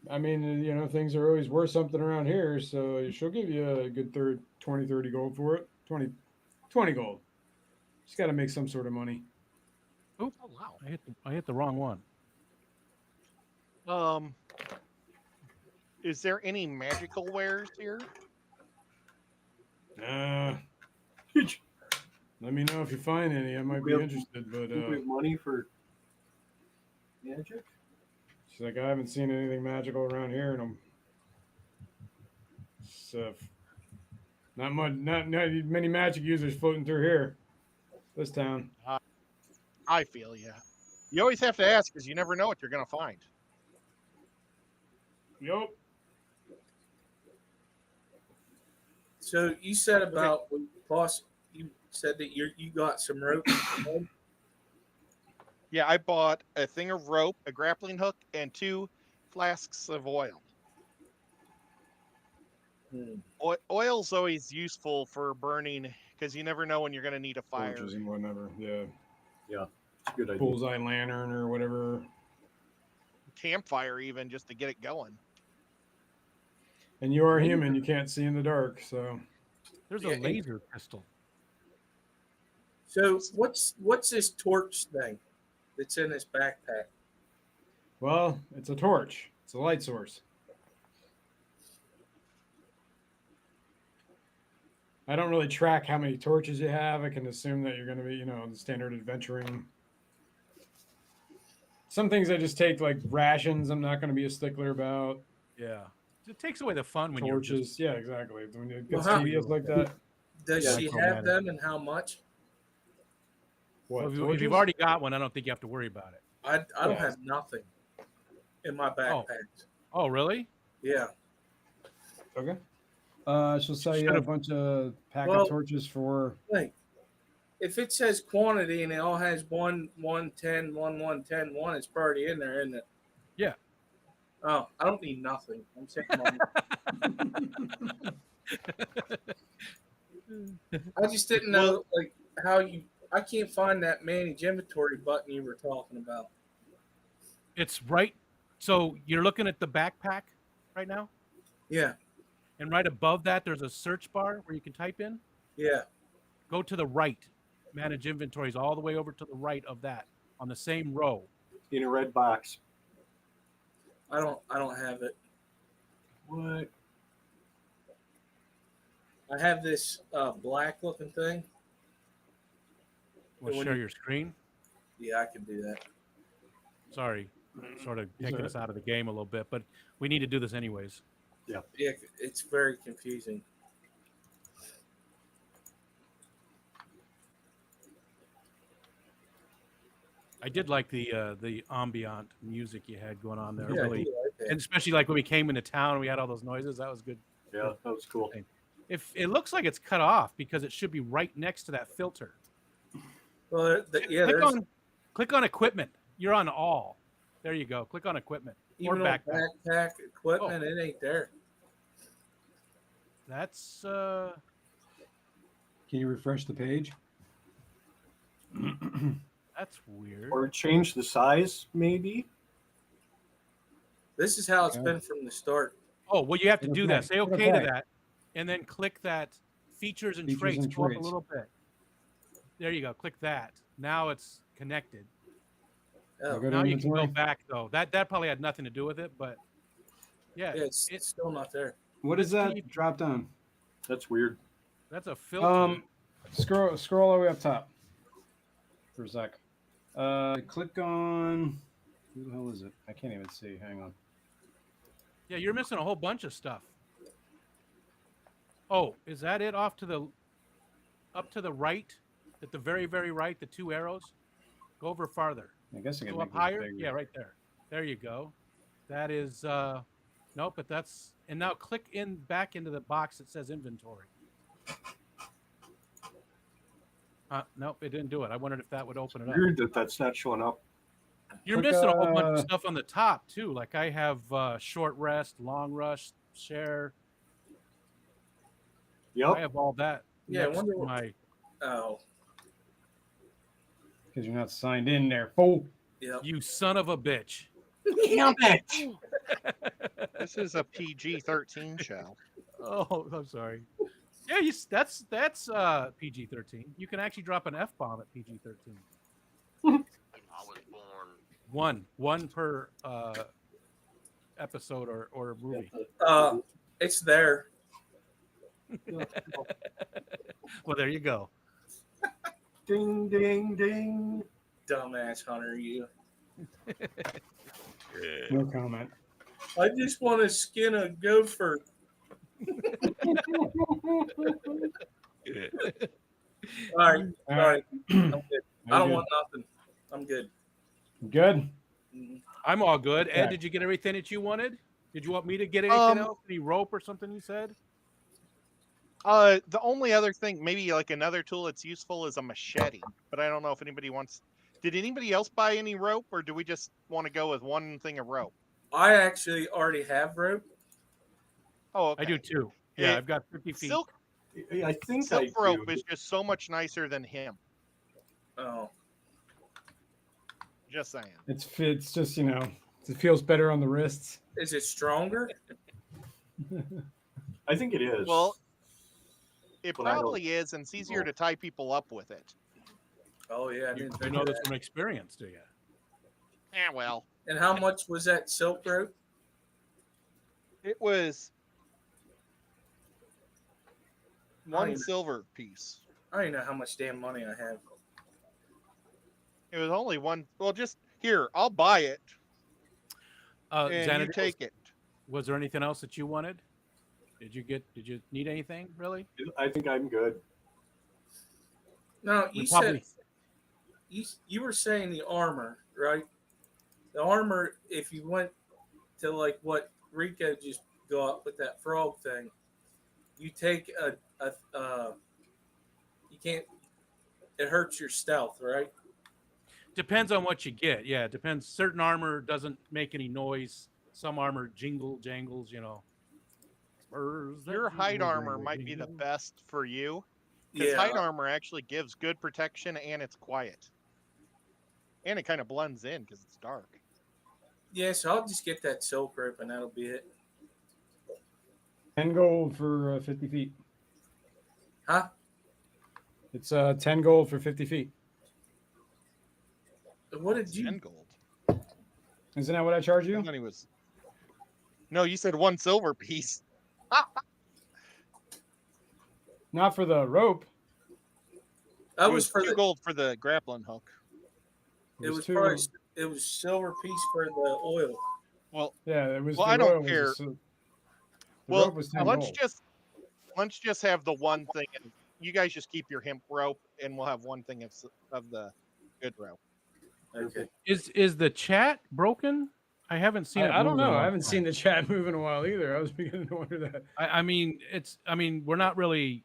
I mean, things are always worth something around here, so she'll give you a good 20, 30 gold for it. 20 gold. She's got to make some sort of money. Oh wow! I hit the wrong one. Is there any magical wares here? Let me know if you find any. I might be interested, but Do we have money for magic? she's like, I haven't seen anything magical around here, and not many magic users floating through here, this town. I feel you. You always have to ask because you never know what you're going to find. Yup. So you said about boss. You said that you got some rope. Yeah, I bought a thing of rope, a grappling hook, and 2 flasks of oil. Oil's always useful for burning because you never know when you're going to need a fire. Torches and whatever. Yeah. It's a good idea. Bullseye lantern or whatever. Campfire, even just to get it going. And you are human. You can't see in the dark, so. There's Yeah, a laser pistol. So what's this torch thing that's in this backpack? Well, it's a torch. It's a light source. I don't really track how many torches you have. I can assume that you're going to be, the standard adventuring. Some things I just take like rations. I'm not going to be a stickler about. Yeah, it takes away the fun when Torches. you're just. Yeah, exactly. When you Well, get how- studios like that. Does Yeah, she micromanage. have them and how much? What? Well, if torches? you've already got one, I don't think you have to worry about it. I don't Yeah. have nothing in my backpack. Oh, really? Yeah. Okay. She'll sell you a Should've- bunch of pack Well- of torches for. Like, if it says quantity and it all has 110, 110, 1, it's already in there, isn't it? Yeah. Oh, I don't need nothing. I'm taking money. I just didn't know like how you. I can't find that manage inventory button you were talking about. It's right. So you're looking at the backpack right now, Yeah, and right above that, there's a search bar where you can type in. yeah. Go to the right. Manage inventories all the way over to the right of that on the same row. In a red box. I don't have it. What? I have this black looking thing. Want to When share you- your screen? Yeah, I can do that. Sorry, sort of Is taking that us out of the game a little bit, but we need to do this anyways. Yeah, it's very confusing. I did like the ambient music you had going on there, Yeah, I really, do like that. and especially like when we came into town, we had all those noises. That was good. Yeah, that was cool. If it looks like it's cut off because it should be right next to that filter. Well, yeah, Click on equipment. You're on all. There you go. Click on equipment. even or on backpack. backpack equipment, it ain't there. That's Can you refresh the page? that's weird. Or change the size, maybe. This is how it's Okay. been from the start. Oh, well, you have to Hit do okay. that. Say Hit okay to okay. that, and then click that features and Features traits. and Go up a traits. little bit. There you go. Click that. Now it's connected. Oh, Go to Now you can go inventory. back though. That probably had nothing to do with it, but yeah, yeah, it's still not there. What is that Keep- drop down? That's weird. that's a filter. Scroll all the way up top for a sec. Click on. Who the hell is it? I can't even see. Hang on. Yeah, you're missing a whole bunch of stuff. Oh, is that it? Up to the right, at the very, very right, the two arrows. Go over farther. I guess I can Go make up this higher. bigger. Yeah, right there. There you go. That is nope, but that's and now click in back into the box that says inventory. Nope, it didn't do it. I wondered if that would open it up. Weird that that's not showing up. You're Click, missing a whole bunch of stuff on the top too. Like I have short rest, long rush, share. Yep. I have all that. Yeah, I next wonder to what- my Oh, Because you're not signed in there, fool. yeah. you son of a bitch. Damn it! This is a PG-13 show. Oh, I'm sorry. Yeah, that's PG-13. You can actually drop an F-bomb at PG-13. I was born. One per episode or movie. It's there. Well, there you go. Ding, ding, ding. Dumbass Hunter, you. No comment. I just want to skin a gopher. All right. All Sorry. I'm good. I don't Good. want nothing. I'm good. Good. Mhm. I'm all good. Ed, Okay. did you get everything that you wanted? Did you want me to get anything else? Any rope or something you said? The only other thing, maybe like another tool that's useful is a machete, but I don't know if anybody wants. Did anybody else buy any rope, or do we just want to go with one thing of rope? I actually already have rope. Oh, okay. I do too. Yeah, It- I've got 50 feet. Silk I think silk I rope do. is just so much nicer than him. Oh, Just saying. It's just it feels better on the wrists. is it stronger? I think it is. Well, it But I don't- probably is, and it's easier to tie people up with it. Oh yeah, I You, didn't you think know of this that. from experience, do you? Yeah, well, And how much was that silk rope? it was one even- silver piece. I don't even know how much damn money I have. It was only one. Well, just here, I'll buy it, and Xana, you take it. was there anything else that you wanted? Did you need anything really? I think I'm good. No, We you probably- said you were saying the armor, right? The armor, if you went to like what Rico just got with that frog thing, you take you can't. It hurts your stealth, right? Depends on what you get. Yeah, it depends. Certain armor doesn't make any noise. Some armor jangles, Spurs that Your hide jingle, armor jingle, might be the jingle. best for you, because Yeah. hide armor actually gives good protection and it's quiet, and it kind of blends in because it's dark. Yeah, so I'll just get that silk rope and that'll be it. 10 gold for 50 feet. Huh? It's 10 gold for 50 feet. What did you? 10 gold. Isn't that what I charge I you? thought he was. No, you said one silver piece. Not for the rope. That It was for two the. gold for the grappling hook. It was two. probably It was silver piece for the oil. Well, Yeah, it was. Well, the I don't oil was care. the well, rope was 10 let's gold. just have the one thing, and you guys just keep your hemp rope, and we'll have one thing of the good rope. Okay. Is the chat broken? I haven't seen it. I don't move in a know. I long haven't time. seen the chat move in a while either. I was beginning to wonder that. I mean, we're not really,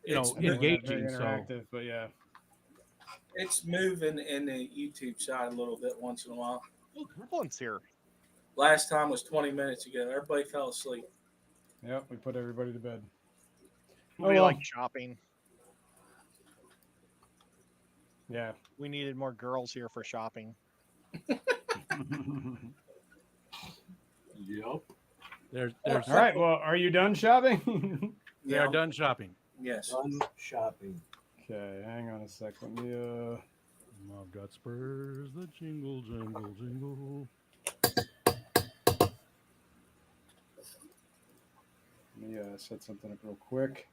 Yeah, we're not very engaging. So interactive, but yeah. It's moving in the YouTube side a little bit once in a while. Oh, Goblin's here. Last time was 20 minutes ago. Everybody fell asleep. Yep, we put everybody to bed. We well. like shopping. Yeah. We needed more girls here for shopping. Yep. there's All right. Well, are you done shopping? they are done shopping. Yes. Done shopping. Okay, hang on a sec. Let me I've got spurs that jingle, jingle, jingle. set something up real quick.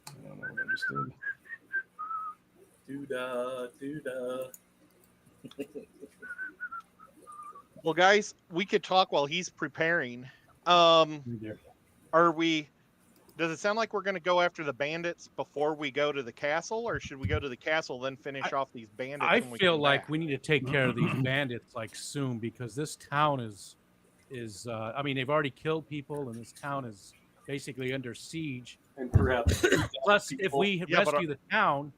I don't know what I just did. Doo-da, doo-da. Well, guys, we could talk while he's preparing. Thank you. Does it sound like we're going to go after the bandits before we go to the castle, or should we go to the castle then finish off these bandits? I when we feel come like back? we need to take care of these bandits like soon, because this town is I mean, they've already killed people, and this town is basically under siege. And perhaps Plus, if we Yeah, but rescue the town,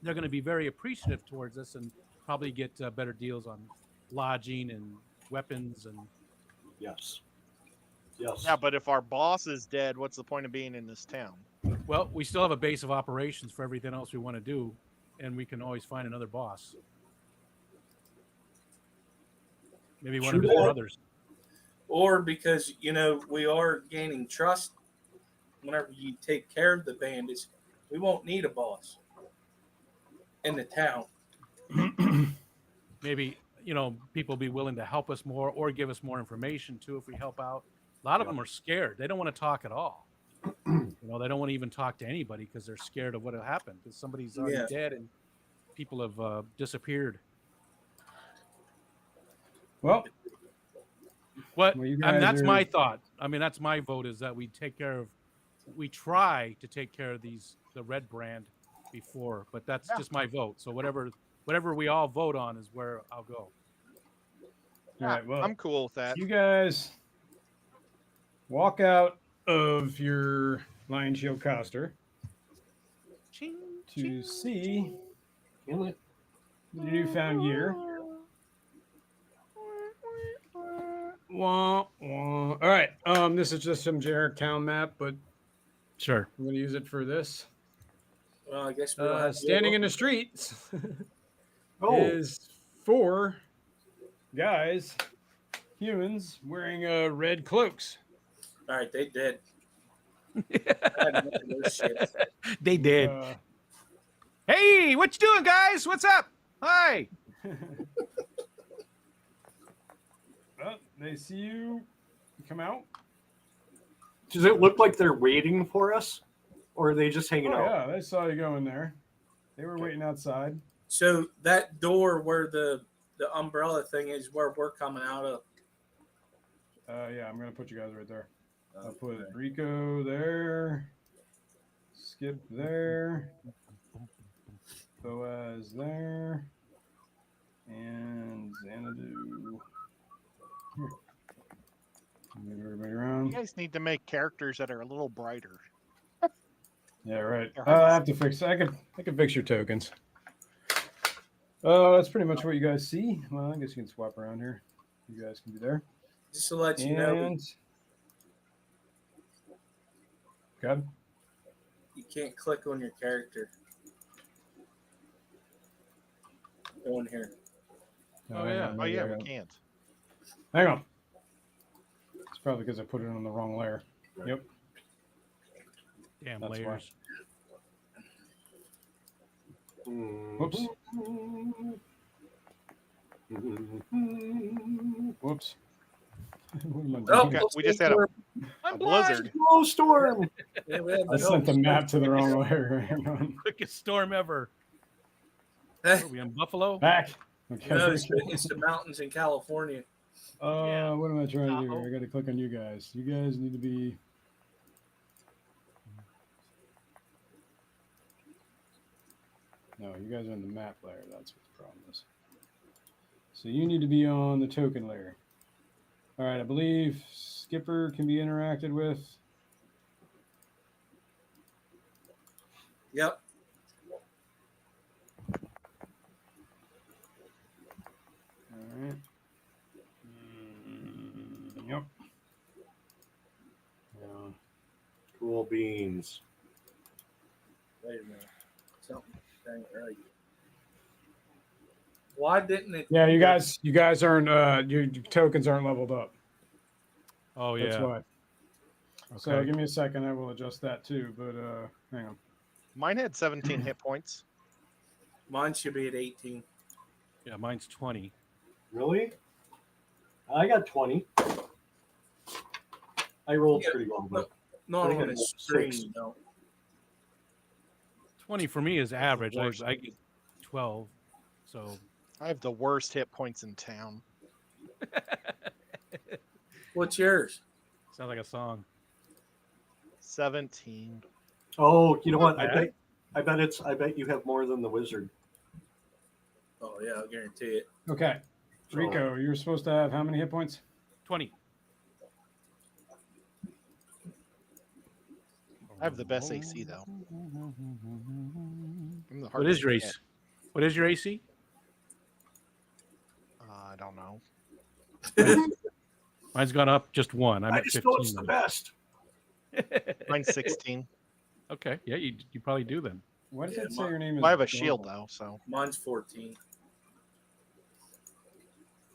they're going to be very appreciative towards us and probably get better deals on lodging and weapons. And yes. Yes. Yeah, but if our boss is dead, what's the point of being in this town? well, we still have a base of operations for everything else we want to do, and we can always find another boss. Maybe one of his brothers. Or because, we are gaining trust whenever you take care of the bandits, we won't need a boss in the town. Maybe, people be willing to help us more or give us more information too if we help out. A lot of them are scared. They don't want to talk at all. They don't want to even talk to anybody because they're scared of what will happen, because somebody's already dead and people have disappeared. Well, that's my thought. I mean, that's my vote, is that we try to take care of the red brand before, but that's just my vote. So whatever we all vote on is where I'll go. All right, well, I'm cool with that. You guys walk out of your Lion Shield Coster to see the newfound gear. Wah, wah. All right. This is just some generic town map, but sure, I'm going to use it for this. Well, I guess we'll have standing in the streets is 4 guys, humans, wearing red cloaks. All right, they did. They did. Hey, what you doing, guys? What's up? Hi. Well, they see you come out. Does it look like they're waiting for us, or are they just hanging out? Yeah, they saw you go in there. They were waiting outside. So that door where the umbrella thing is, where we're coming out of. Yeah, I'm gonna put you guys right there. I'll put Rico there, Skip there, Boaz there, and Xanadu here. Move everybody around. You guys need to make characters that are a little brighter. Yeah, right. I have to fix. I can fix your tokens. That's pretty much what you guys see. Well, I guess you can swap around here. You guys can be there. Just to let you know, good. You can't click on your character. Go in here. Oh yeah, we can't. Hang on. It's probably because I put it on the wrong layer. Yep. Damn That's layers. Whoops. Whoops. What am I Oh, doing? Okay, we just had a blizzard. Snowstorm. Yeah, we had I the sent the hell- map to the wrong layer. Hang on. Quickest storm ever. Eh, Are we in Buffalo? Back. Okay. no, it's the mountains in California. Yeah. What am I trying to do? Tahoe. I got to click on you guys. You guys need to be. No, you guys are in the map layer. That's what the problem is. So you need to be on the token layer. All right, I believe Skipper can be interacted with. Yep. All right. Yep. Yeah. Cool beans. Wait a minute. Something ain't right. Why didn't it? Yeah, you guys aren't. Your tokens aren't leveled up. Oh That's yeah. why. So Okay. give me a second. I will adjust that too. But hang on. Mine had 17 hit points. Mine should be at 18. Yeah, mine's 20. Really? I got 20. I rolled Yeah. pretty well, but Not I on got the 6. screen, you know. 20 for me is average. I worst. get 12. So I have the worst hit points in town. What's yours? sounds like a song. 17. oh, you know what? bad. I bet you have more than the wizard. Oh yeah, I'll guarantee it. Okay, So- Rico, you're supposed to have how many hit points? 20. I have the best AC though. I'm the What is hardest your to AC? hit. What is your AC? I don't know. Mine's gone up just one. I'm I at just know it's 15. the best. Mine's 16. Okay. Yeah, you probably do then. What does Yeah, it say your name is? Well, I have a shield Goblin? though, so Mine's 14.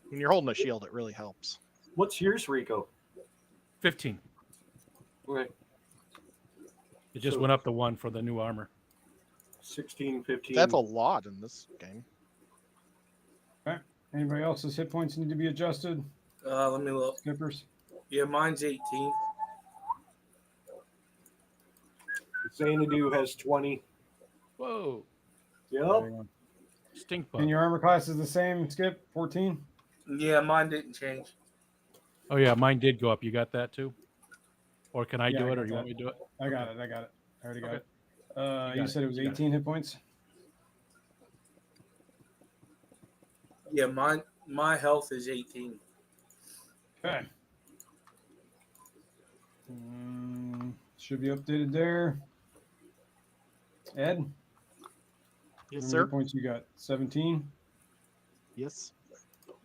when you're holding a shield, it really helps. What's yours, Rico? 15. Okay. It just So- went up to one for the new armor. 16, 15. That's a lot in this game. Anybody else's hit points need to be adjusted? Let me look. Skippers. Yeah, mine's 18. Xanadu has 20. Whoa. Yep. Hang on. Stink bug. And your armor class is the same, Skip? 14? Yeah, mine didn't change. Oh yeah, mine did go up. You got that too? Or can I Yeah, do I it, got or you want me that. to do it? I got it. I already got Okay. it. You got You it. said it was You got it. 18 hit points? Yeah, my health is 18. Okay. Should be updated there. Ed? Yes, How many sir. hit points you got? 17? Yes.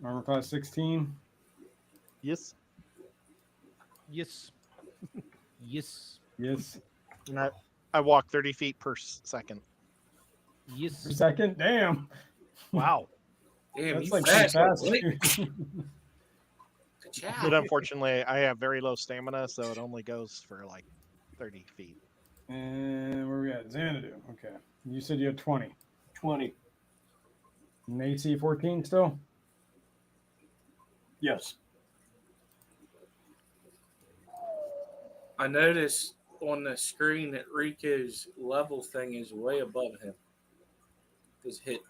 Armor class 16? Yes. Yes. Yes. Yes. And I walk 30 feet per second. Per Yes. second? Damn. Wow. Damn, That's you like fast. fast. Good But job. unfortunately, I have very low stamina, so it only goes for like 30 feet. And where we at? Xanadu. Okay. You said you had 20. 20. And AC 14 still? Yes. I noticed on the screen that Rico's level thing is way above him. His hit.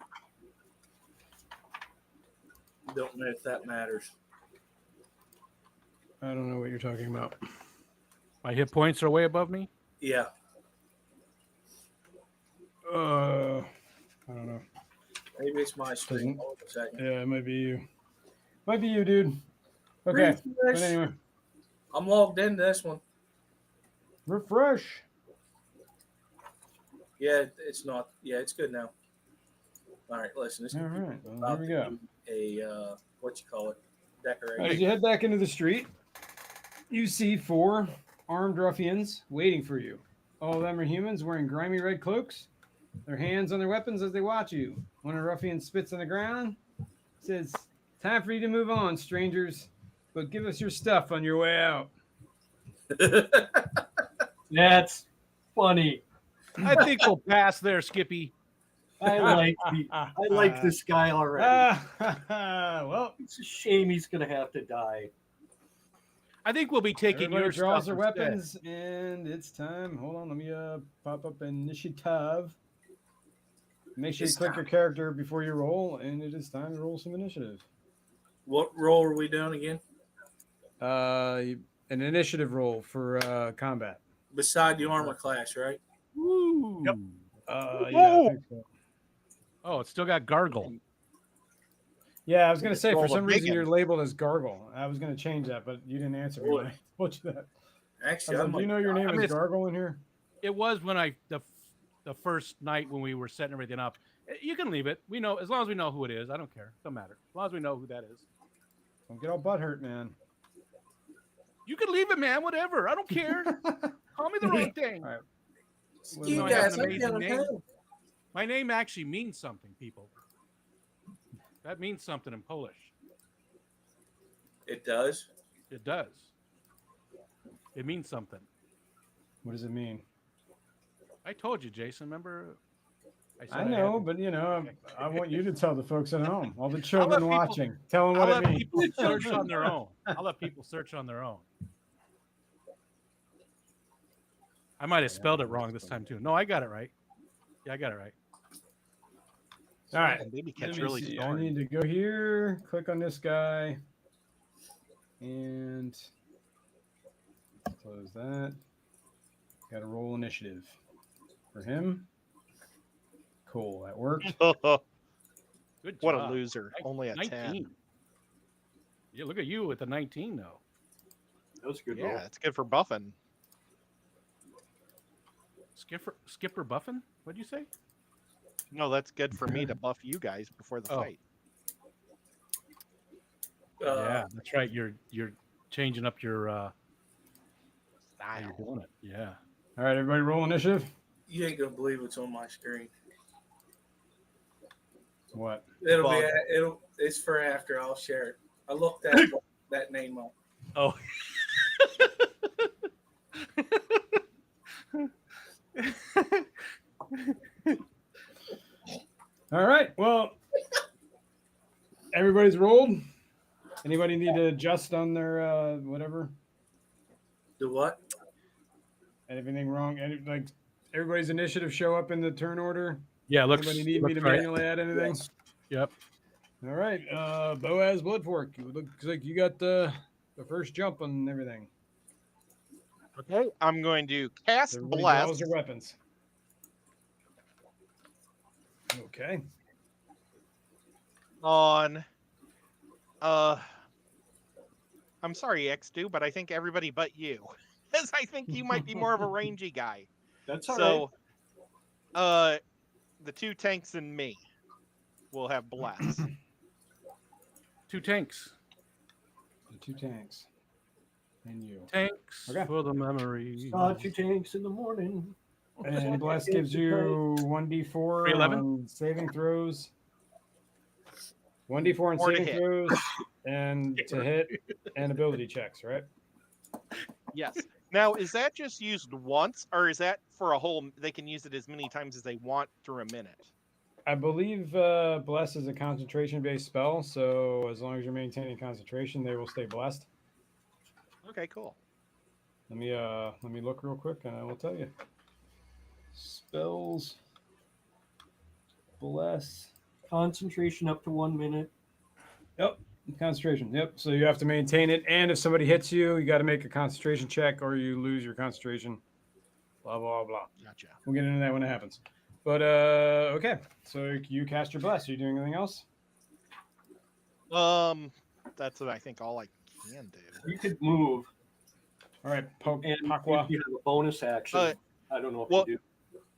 Don't know if that matters. I don't know what you're talking about. My hit points are way above me. Yeah. I don't know. Maybe it's my screen. Doesn't- Hold on a second. Yeah, it might be you. Might be you, dude. Okay. But Refresh. anyway, I'm logged into this one. refresh. Yeah, it's not. Yeah, it's good now. All right, listen. This All computer's right. Well, about here we to go. do a what you call it, decoration. As you head back into the street, you see 4 armed ruffians waiting for you. All of them are humans wearing grimy red cloaks. Their hands on their weapons as they watch you. One of the ruffians spits on the ground, says, "Time for you to move on, strangers, but give us your stuff on your way out." That's funny. I think we'll pass there, Skippy. I like this guy already. Well, It's a shame he's gonna have to die. I think we'll be taking Everybody your draws stuff their instead. weapons, and it's time. Hold on, let me pop up initiative. Make sure you It's click time. your character before you roll, and it is time to roll some initiative. What role are we doing again? An initiative roll for combat. Beside the armor class, right? Woo! Yep. Yeah, I think so. Oh, it's still got gargle. Yeah, I was gonna say roll for a some reason big you're one. labeled as Gargle. I was gonna change that, but you didn't answer me when I told you that. Actually, I was like, do you know your name I mean, is Gargle in here? It was when the first night when we were setting everything up. You can leave it. We know as long as we know who it is. I don't care. Don't matter. As long as we know who that is. Don't get all butthurt, man. You can leave it, man. Whatever. I don't care. Call me the right thing. All right. you No, I guys, have an I'm amazing name. downtown. My name actually means something, people. That means something in Polish. It does. It does. It means something. What does it mean? I told you, Jason. Remember? I know, but I want you to tell the folks at home, all the children people- watching. Tell them I'll what it let means. people search on their own. I'll let people search on their own. I might have spelled it wrong this time too. No, I got it right. Yeah, I got it right. All right. And baby Let cat's me really see. I snoring. need to go here, click on this guy, and close that. Got to roll initiative for him. Cool, that worked. Good job. What a loser. Only a 10. 19. Yeah, look at you with the 19 though. That was a good Yeah, roll. it's good for buffing. Skipper Buffin? What'd you say? No, that's good for me to buff you guys before the Oh. fight. Yeah, that's right. You're changing up your how you're Style. doing it. Yeah. All right, everybody roll initiative. You ain't gonna believe what's on my screen. What? It'll Bug. be. It's for after. I'll share it. I looked that that name up. Oh. All right. Well, everybody's rolled. Anybody need to adjust on their whatever? The what? Anything wrong? Like everybody's initiative show up in the turn order? Yeah, looks. Anybody need me to looks right. manually add anything? Yes. Yep. All right. Boaz Bloodfork. It looks like you got the first jump on everything. Okay, I'm going to cast Everybody Bless draws their weapons. Okay. on. I'm sorry, X2, but I think everybody but you, because I think you might be more of a rangy guy. That's all So, the two tanks and me will have Bless. 2 tanks. The 2 tanks. And you. Tanks Okay. for the memories. Start your tanks in the morning. And Bless gives you 1d4 311? on saving throws. 1d4 on Or to saving hit. throws and to hit and ability checks, right? Yes. Now, is that just used once, or is that for a whole? They can use it as many times as they want through a minute. I believe Bless is a concentration-based spell, so as long as you're maintaining concentration, they will stay blessed. Okay, cool. Let me look real quick, and I will tell you. Spells. Bless. Concentration up to 1 minute. Yep. Concentration. Yep. So you have to maintain it, and if somebody hits you, you got to make a concentration check, or you lose your concentration. Blah blah blah. Gotcha. We'll get into that when it happens. But okay. So you cast your bless. Are you doing anything else? That's what I think all I can do. You could move, All right. and Pakwa. if you have a bonus action, I don't know if well, you do.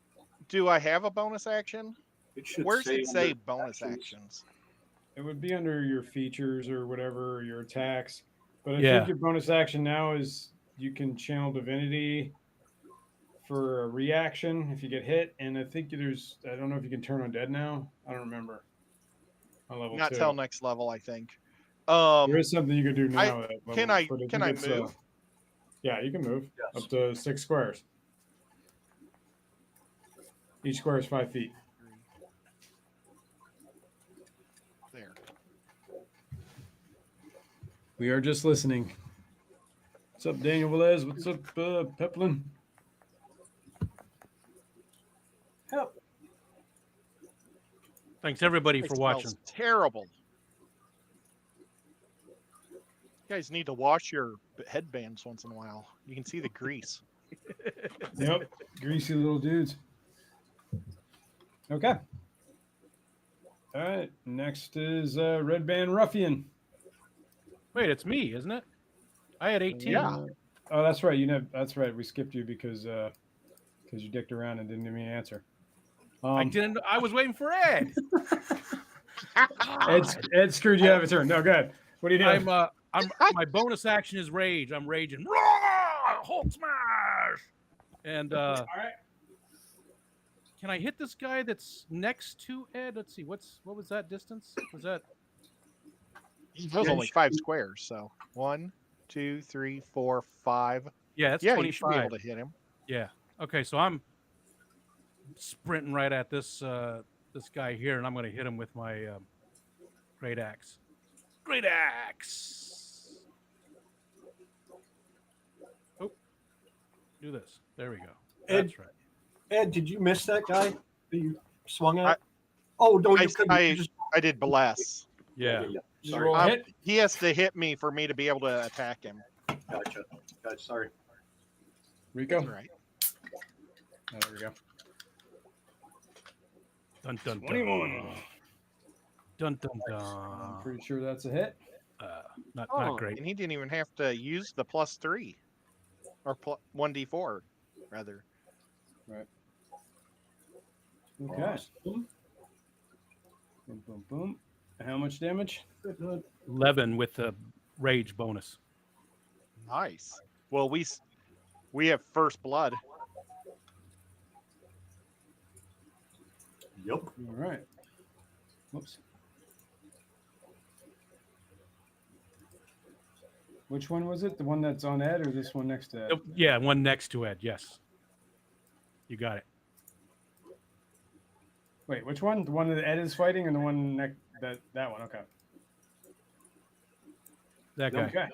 Do I have a bonus action? It should Where's it say under bonus actions. actions? It would be under your features or whatever, your attacks. But I Yeah. think your bonus action now is you can channel divinity for a reaction if you get hit. And I think I don't know if you can turn undead now. I don't remember. On level Not 2. till next level, I think. There is something you can do now. at level, can I but can I think it's, move? yeah, you can move Yes. up to 6 squares. Each square is 5 feet. There. We are just listening. What's up, Daniel Velez? What's up, Peplin? Yep. Thanks everybody It for smells watching. terrible. You guys need to wash your headbands once in a while. You can see the grease. Yep, greasy little dudes. Okay. All right. Next is Red Band Ruffian. Wait, it's me, isn't it? I had 18. Yeah. Oh, that's right. You know, that's right. We skipped you because you dicked around and didn't give me an answer. I didn't. I was waiting for Ed. Ed screwed you out of a turn. No, go ahead. What are you doing? I'm. My bonus action is rage. I'm raging. Roar! Hulk smash! And All right. can I hit this guy that's next to Ed? Let's see. What was that distance? Was that? Those only 5 squares, so 1, 2, 3, 4, 5. Yeah, that's Yeah, 25. you should be able to hit him. Yeah. Okay, so I'm sprinting right at this this guy here, and I'm going to hit him with my great axe. Great axe. Oh, do this. There we go. Ed, That's right. Ed, did you miss that guy that you swung at? I- Oh no, you couldn't. I You just, I did bless. Yeah. Sorry. roll a hit? He has to hit me for me to be able to attack him. Gotcha. Sorry. Rico. That's right. Oh, there we go. Dun dun dun. 21. Dun dun I'm dun. pretty sure that's a hit. Not great. And he didn't even have to use the +3 or 1d4 rather. Right. Okay. Boom, boom, boom. How much damage? 11 with the rage bonus. Nice. Well, we have first blood. Yep. All right. Whoops. Which one was it? The one that's on Ed or this one next to Ed? Yeah, one next to Ed. Yes. You got it. Wait, which one? The one that Ed is fighting, or the one next that one? Okay. That guy. Okay.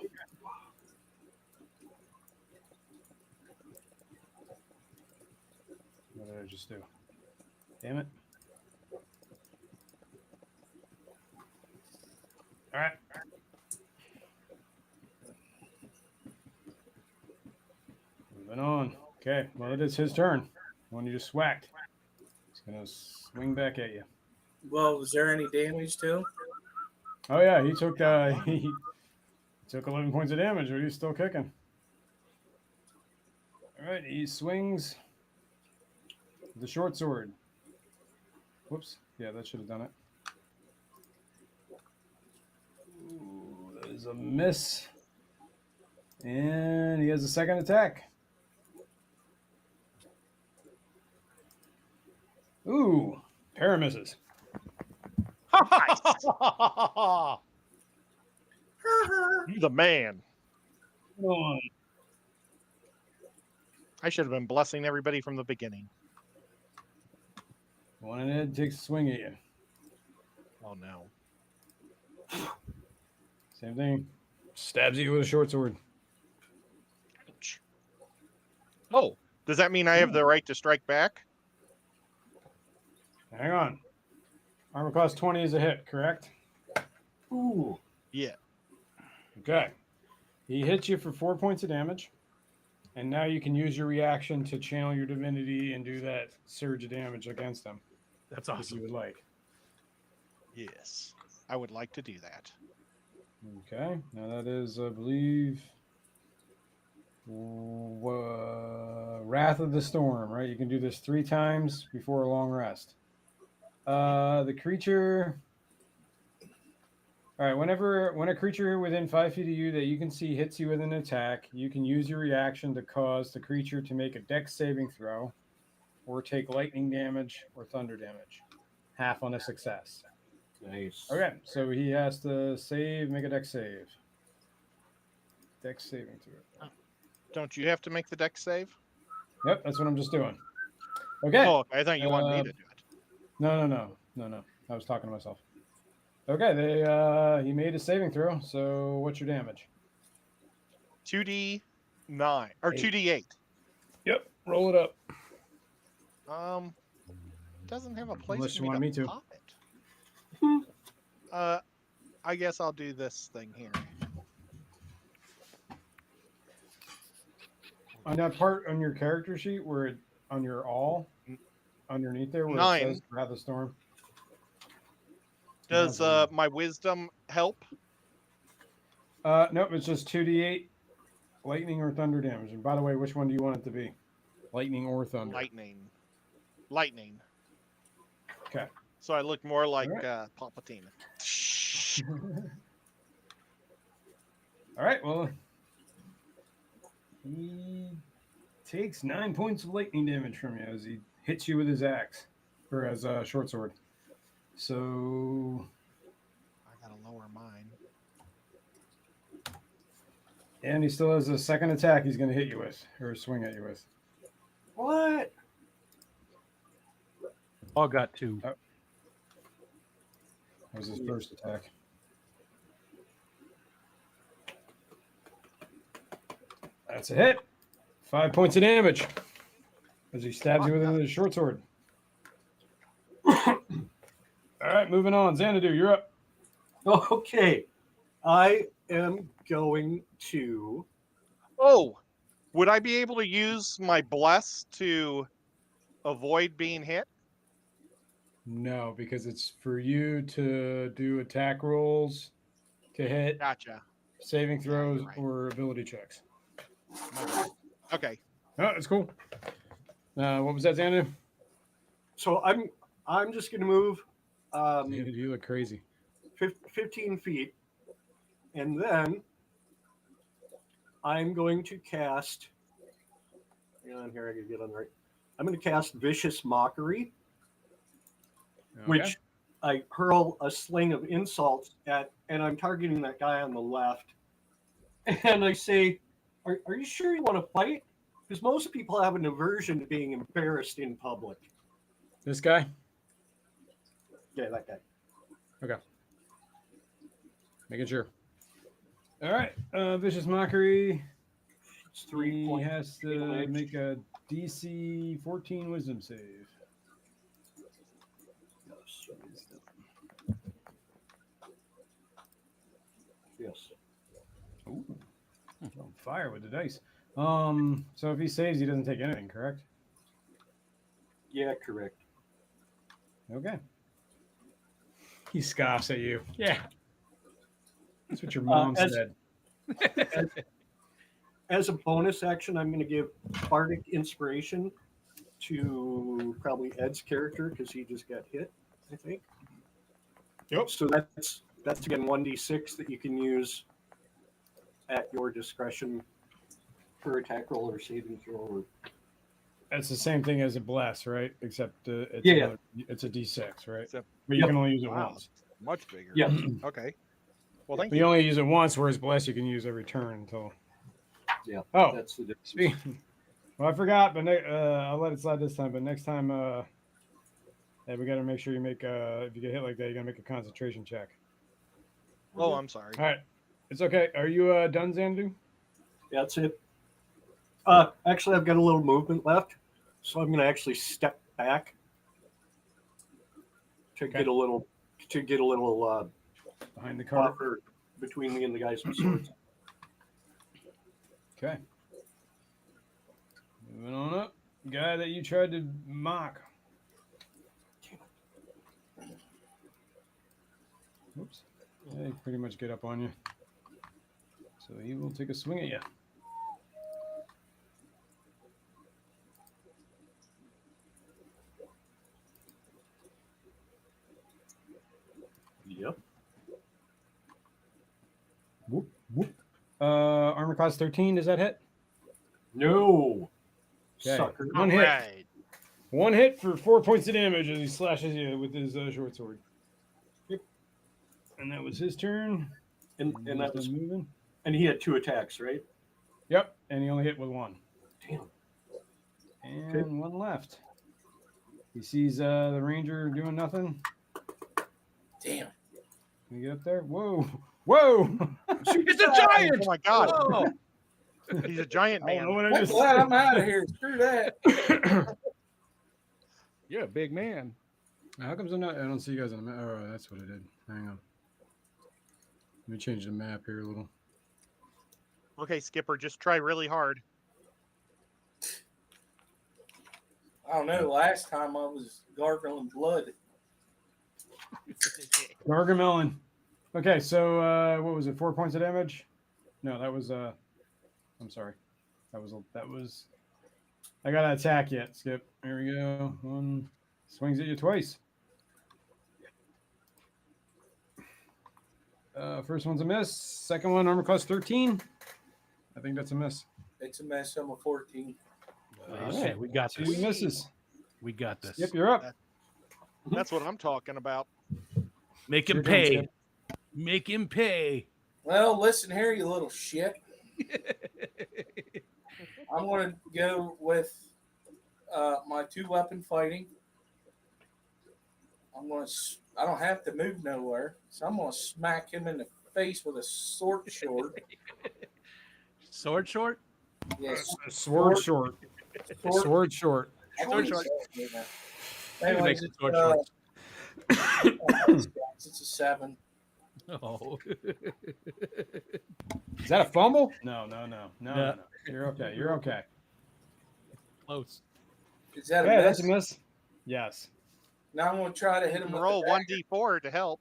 What did I just do? Damn it. All right. Moving on. Okay. Well, it is his turn. The one you just whacked. He's gonna swing back at you. Well, was there any damage to him? Oh yeah, he took he took 11 points of damage, but he's still kicking. All right, he swings the short sword. Whoops. Yeah, that should have done it. Ooh, that is a miss. And he has a second attack. Ooh, pair of misses. You're the man. Come on. I should have been blessing everybody from the beginning. One and Ed takes a swing at you. Oh no. Same thing. Stabs you with a short sword. Ouch. Oh, does that mean I have the right to strike back? Hang on. Armor class 20 is a hit, correct? Ooh. Yeah. Okay. He hits you for 4 points of damage. And now you can use your reaction to channel your divinity and do that surge of damage against him. That's If you awesome. would like. Yes. I would like to do that. Okay. Now that is, I believe, Wrath of the Storm, right? You can do this 3 times before a long rest. The creature. All right. When a creature within 5 feet of you that you can see hits you with an attack, you can use your reaction to cause the creature to make a dex saving throw, or take lightning damage or thunder damage, half on a success. Nice. Okay, so he has to make a dex save. Dex saving throw. Don't you have to make the dex save? Yep, that's what I'm just doing. Okay. Oh, I thought you wanted me to do it. No. I was talking to myself. Okay, he made a saving throw. So what's your damage? 2d 9 or 2d8. Yep. Roll it up. Doesn't have a place Unless for you want me to. pop it. I guess I'll do this thing here. On that part on your character sheet where it on your all underneath there where 9. it says Wrath of Storm. Does my wisdom help? Nope, it's just 2d8 lightning or thunder damage. And by the way, which one do you want it to be? Lightning or thunder? Lightning. Okay. So I look more like All Palpatine. All right, well, he takes 9 points of lightning damage from you as he hits you with his axe, or as a short sword. So I gotta lower mine. And he still has a second attack he's going to hit you with, or swing at you with. What? All got 2. That was his first attack. That's a hit. 5 points of damage as he stabs you with his short sword. All right, moving on. Xanadu, you're up. Okay. I am going to. Oh, would I be able to use my bless to avoid being hit? No, because it's for you to do attack rolls, to hit, Gotcha. saving throws, you're right. or ability checks. Okay. Oh, that's cool. What was that, Xanadu? So I'm just going to move Xanadu, you look crazy. 15 feet, and then I'm going to cast. Hang on here, I gotta get on the right. I'm going to cast Vicious Mockery, which I hurl a sling of insults at, and I'm targeting that guy on the left. And I say, "Are you sure you want to fight? Because most people have an aversion to being embarrassed in public." This guy? Yeah, that guy. Okay. Making sure. All right. Vicious Mockery. It's 3 He points. has to make a DC 14 Wisdom save. Yes. Ooh. On fire with the dice. So if he saves, he doesn't take anything, correct? Yeah, correct. Okay. He scoffs at you. Yeah. That's what your mom said. As a bonus action, I'm going to give Bardic Inspiration to probably Ed's character because he just got hit, I think. Yep. So that's again 1d6 that you can use at your discretion for attack roll or saving throw. Or... That's the same thing as a bless, right? Except it's Yeah. It's a D6, right? Except- But you can only use it Wow. once. Much bigger. Yeah. Okay. Well, thank But you only use it once, whereas bless you can use every turn until. Yeah. Oh, That's the difference. speaking. Well, I forgot, but I'll let it slide this time. But next time, hey, we got to make sure you make if you get hit like that, you got to make a concentration check. Oh, I'm sorry. All right, it's okay. Are you done, Xanadu? Yeah, that's it. Actually, I've got a little movement left, so I'm going to actually step back to get a little Behind the cart. buffer between me and the guys with swords. Okay. Moving on up. Guy that you tried to mock. Oops. Yeah, he pretty much get up on you. So he will take a swing at you. Yep. Whoop, whoop. Armor class 13, does that hit? No. Okay. Sucker. One hit. Right. One hit for 4 points of damage as he slashes you with his short sword. Yep. And that was his turn. And He's that was, done moving. and he had 2 attacks, right? Yep. And he only hit with 1. Damn. And Okay. 1 left. He sees the ranger doing nothing. Damn. Can you get up there? Whoa. Whoa. It's a giant! Oh my god. Oh, He's a giant I don't know man. what I I'm just glad said. I'm out of here. Screw that. You're a big man. How comes I'm not? I don't see you guys on the map. Oh, that's what I did. Hang on. Let me change the map here a little. Okay, Skipper, just try really hard. I don't know. Last time I was gargling blood. Gargamel. Okay, so what was it? 4 points of damage? No, that was I'm sorry. That was. I got to attack yet. Skip. Here we go. One swings at you twice. First one's a miss. Second one, armor class 13. I think that's a miss. It's a mess. I'm a 14. Okay, we got Two this. misses. We got this. Skip, you're up. That's what I'm talking about. Make him Your turn, pay. Skip. Make him pay. Well, listen here, you little shit. I'm going to go with my 2-weapon fighting. I don't have to move nowhere, so I'm going to smack him in the face with a sword short. Sword short? Yes. Sword short. Sword short. Sword short. Anyways, Make sword shorts. it's a 7. Oh. Is that a fumble? No. Yeah. You're okay. You're okay. Close. Is that Hey, a that's miss? a miss. Yes. Now I'm going to try to You hit him can with roll the dagger. 1d4 to help.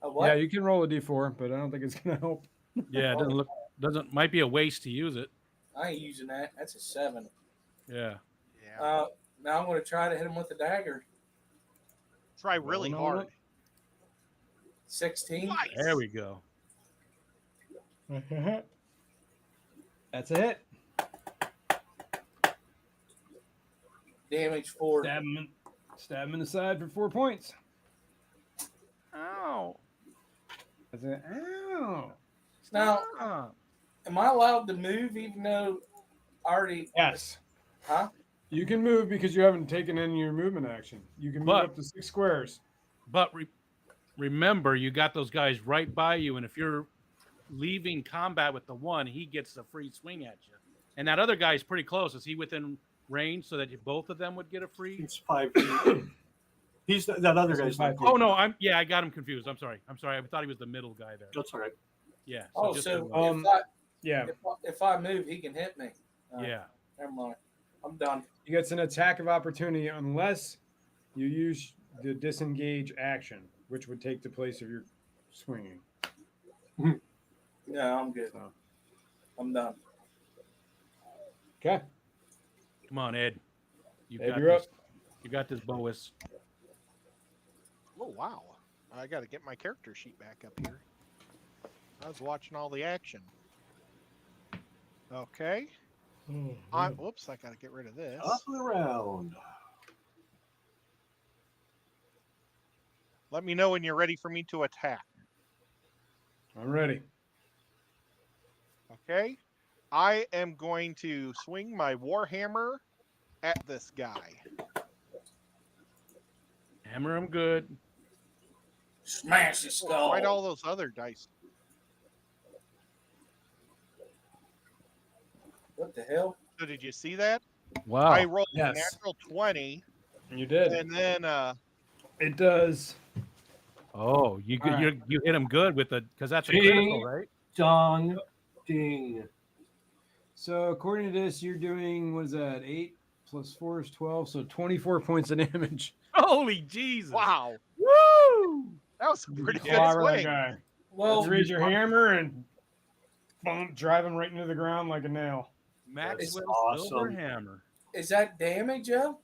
A what? Yeah, you can roll a d4, but I don't think it's gonna help. Yeah, it might be a waste to use it. I ain't using that. That's a 7. Yeah. Yeah. Now I'm going to try to hit him with the dagger. Try really Rolling on hard. 16. Nice. There we go. That's a hit. Damage 4. Stab him in the side for 4 points. Ow. That's a ow. Now, Ah. am I allowed to move even though I already... Yes. Huh? You can move because you haven't taken any of your movement action. You can move But- up to 6 squares. But remember, you got those guys right by you, and if you're leaving combat with the one, he gets a free swing at you. And that other guy's pretty close. Is he within range so that both of them would get a free? He's 5 feet. He's that other He's guy's 5 not. feet. Oh no, I got him confused. I'm sorry. I thought he was the middle guy there. That's all right. Yeah. Oh, just so the- Yeah. if I move, he can hit me. yeah. Never mind. I'm done. He gets an attack of opportunity unless you use the disengage action, which would take the place of your swinging. No, I'm good. So. I'm done. Okay. Come on, Ed. Ed, got you're this. up. You got this, Boas. Oh, wow. I got to get my character sheet back up here. I was watching all the action. Okay. Whoops, I got to get rid of this. Top of the round. Let me know when you're ready for me to attack. I'm ready. Okay. I am going to swing my Warhammer at this guy. Hammer him good. Smash his skull. Why'd all those other dice? What the hell? So did you see that? Wow. I rolled a Yes. natural 20, You did. and then It does. Oh, you All right. you hit him good with the because that's a Ding. critical, right? Dong. Ding. So according to this, you're doing, what is that, 8 plus 4 is 12, so 24 points of damage. Holy Jesus! wow, Woo! that was a pretty good Clobber that swing. guy. Well, You raise your hammer and boom, drive him right into the ground like a nail. Maxwell awesome. Silver Hammer. is that damage, Joe?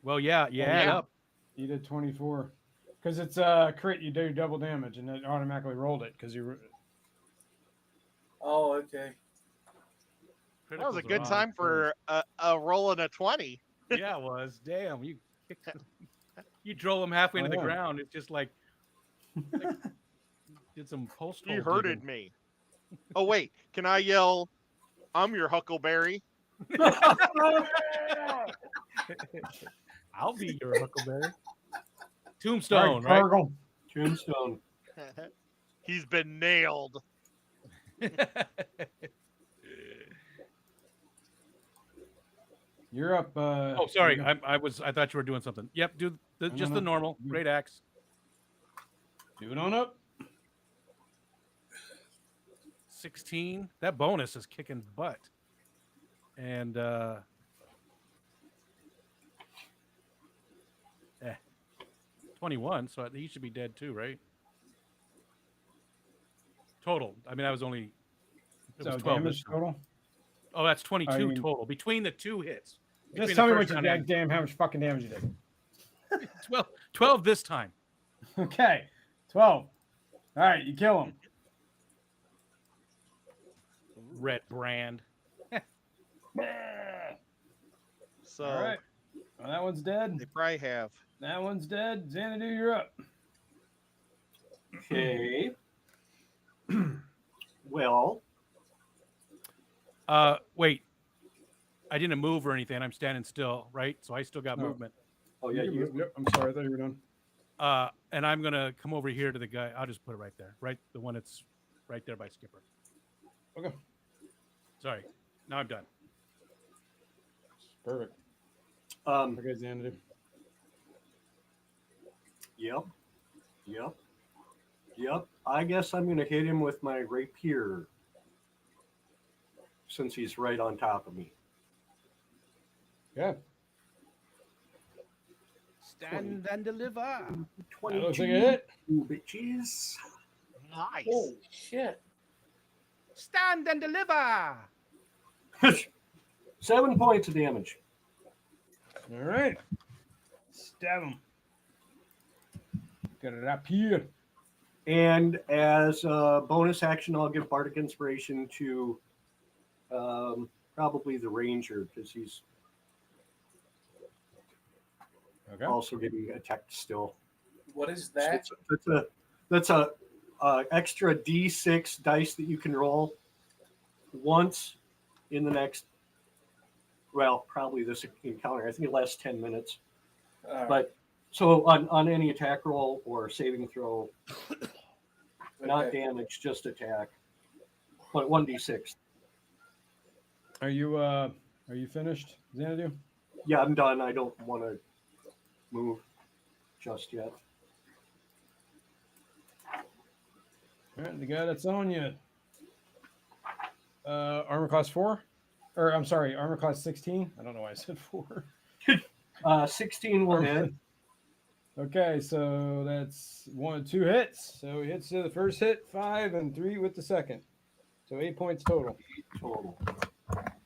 Well, yeah, you add Yeah. up. You did 24. Because it's crit, you do double damage, and it automatically rolled it because you. Oh, okay. That was a Criticals are good on. time for a roll and a 20. Yeah, it was. Damn, you drove him halfway into the yeah. ground. It's just like did some post. You hurted me. Oh wait, can I yell? I'm your Huckleberry. I'll be your Huckleberry. Tombstone, right? Cargill. Tombstone. He's been nailed. You're up. Oh, sorry. I thought you were doing something. Yep. Do just the normal. Great axe. Do it on up. 16. That bonus is kicking butt. And 21. So he should be dead too, right? Total. I mean, that was only. It was 12 damage total. Oh, that's 22 total between the two hits. Just tell me what you damn how much fucking damage you did. 12 this time. Okay, 12. All right, you kill him. Red brand. So all right, well, that one's dead. they probably have. That one's dead. Xanadu, you're up. Okay. Well, Wait. I didn't move or anything. I'm standing still, right? So I still got movement. oh yeah, you, Yep, I'm sorry. I thought you were done. And I'm gonna come over here to the guy. I'll just put it right there, right? The one that's right there by Skipper. Okay. Sorry. Now I'm done. Perfect. um, Okay, Xanadu. yep. I guess I'm gonna hit him with my rapier since he's right on top of me. Yeah. Stand and deliver. That 22 looks like a hit. bitches. Nice. Holy shit. Stand and deliver. 7 points of damage. All right. Stab him. Got it up here. And as a bonus action, I'll give Bardic Inspiration to probably the Ranger because he's also getting attacked still. What is that? So that's a extra D6 dice that you can roll once in the next. Well, probably this encounter. I think it lasts 10 minutes. But so on any attack roll or saving throw, not damage, just attack. But 1d6. Are you finished, Xanadu? Yeah, I'm done. I don't want to move just yet. All right, the guy that's on you. Armor class 4? Or I'm sorry, armor class 16? I don't know why I said 4. 16 will hit. Okay, so that's 2 hits. So he hits the first hit, 5, and 3 with the second. So 8 points total.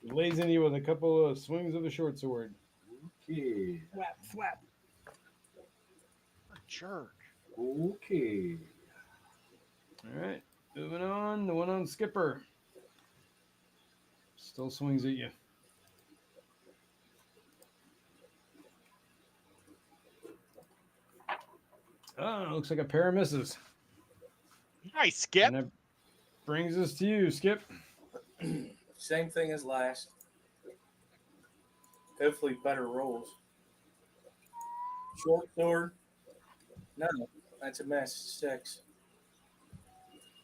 He lays in you with a couple of swings of the short sword. Okay. Flap. Jerk. Okay. All right, moving on. The one on Skipper. Still swings at you. Oh, looks like a pair of misses. Nice, Skip. And that brings us to you, Skip. Same thing as last. Hopefully better rolls. Short sword. No, that's a mess. 6.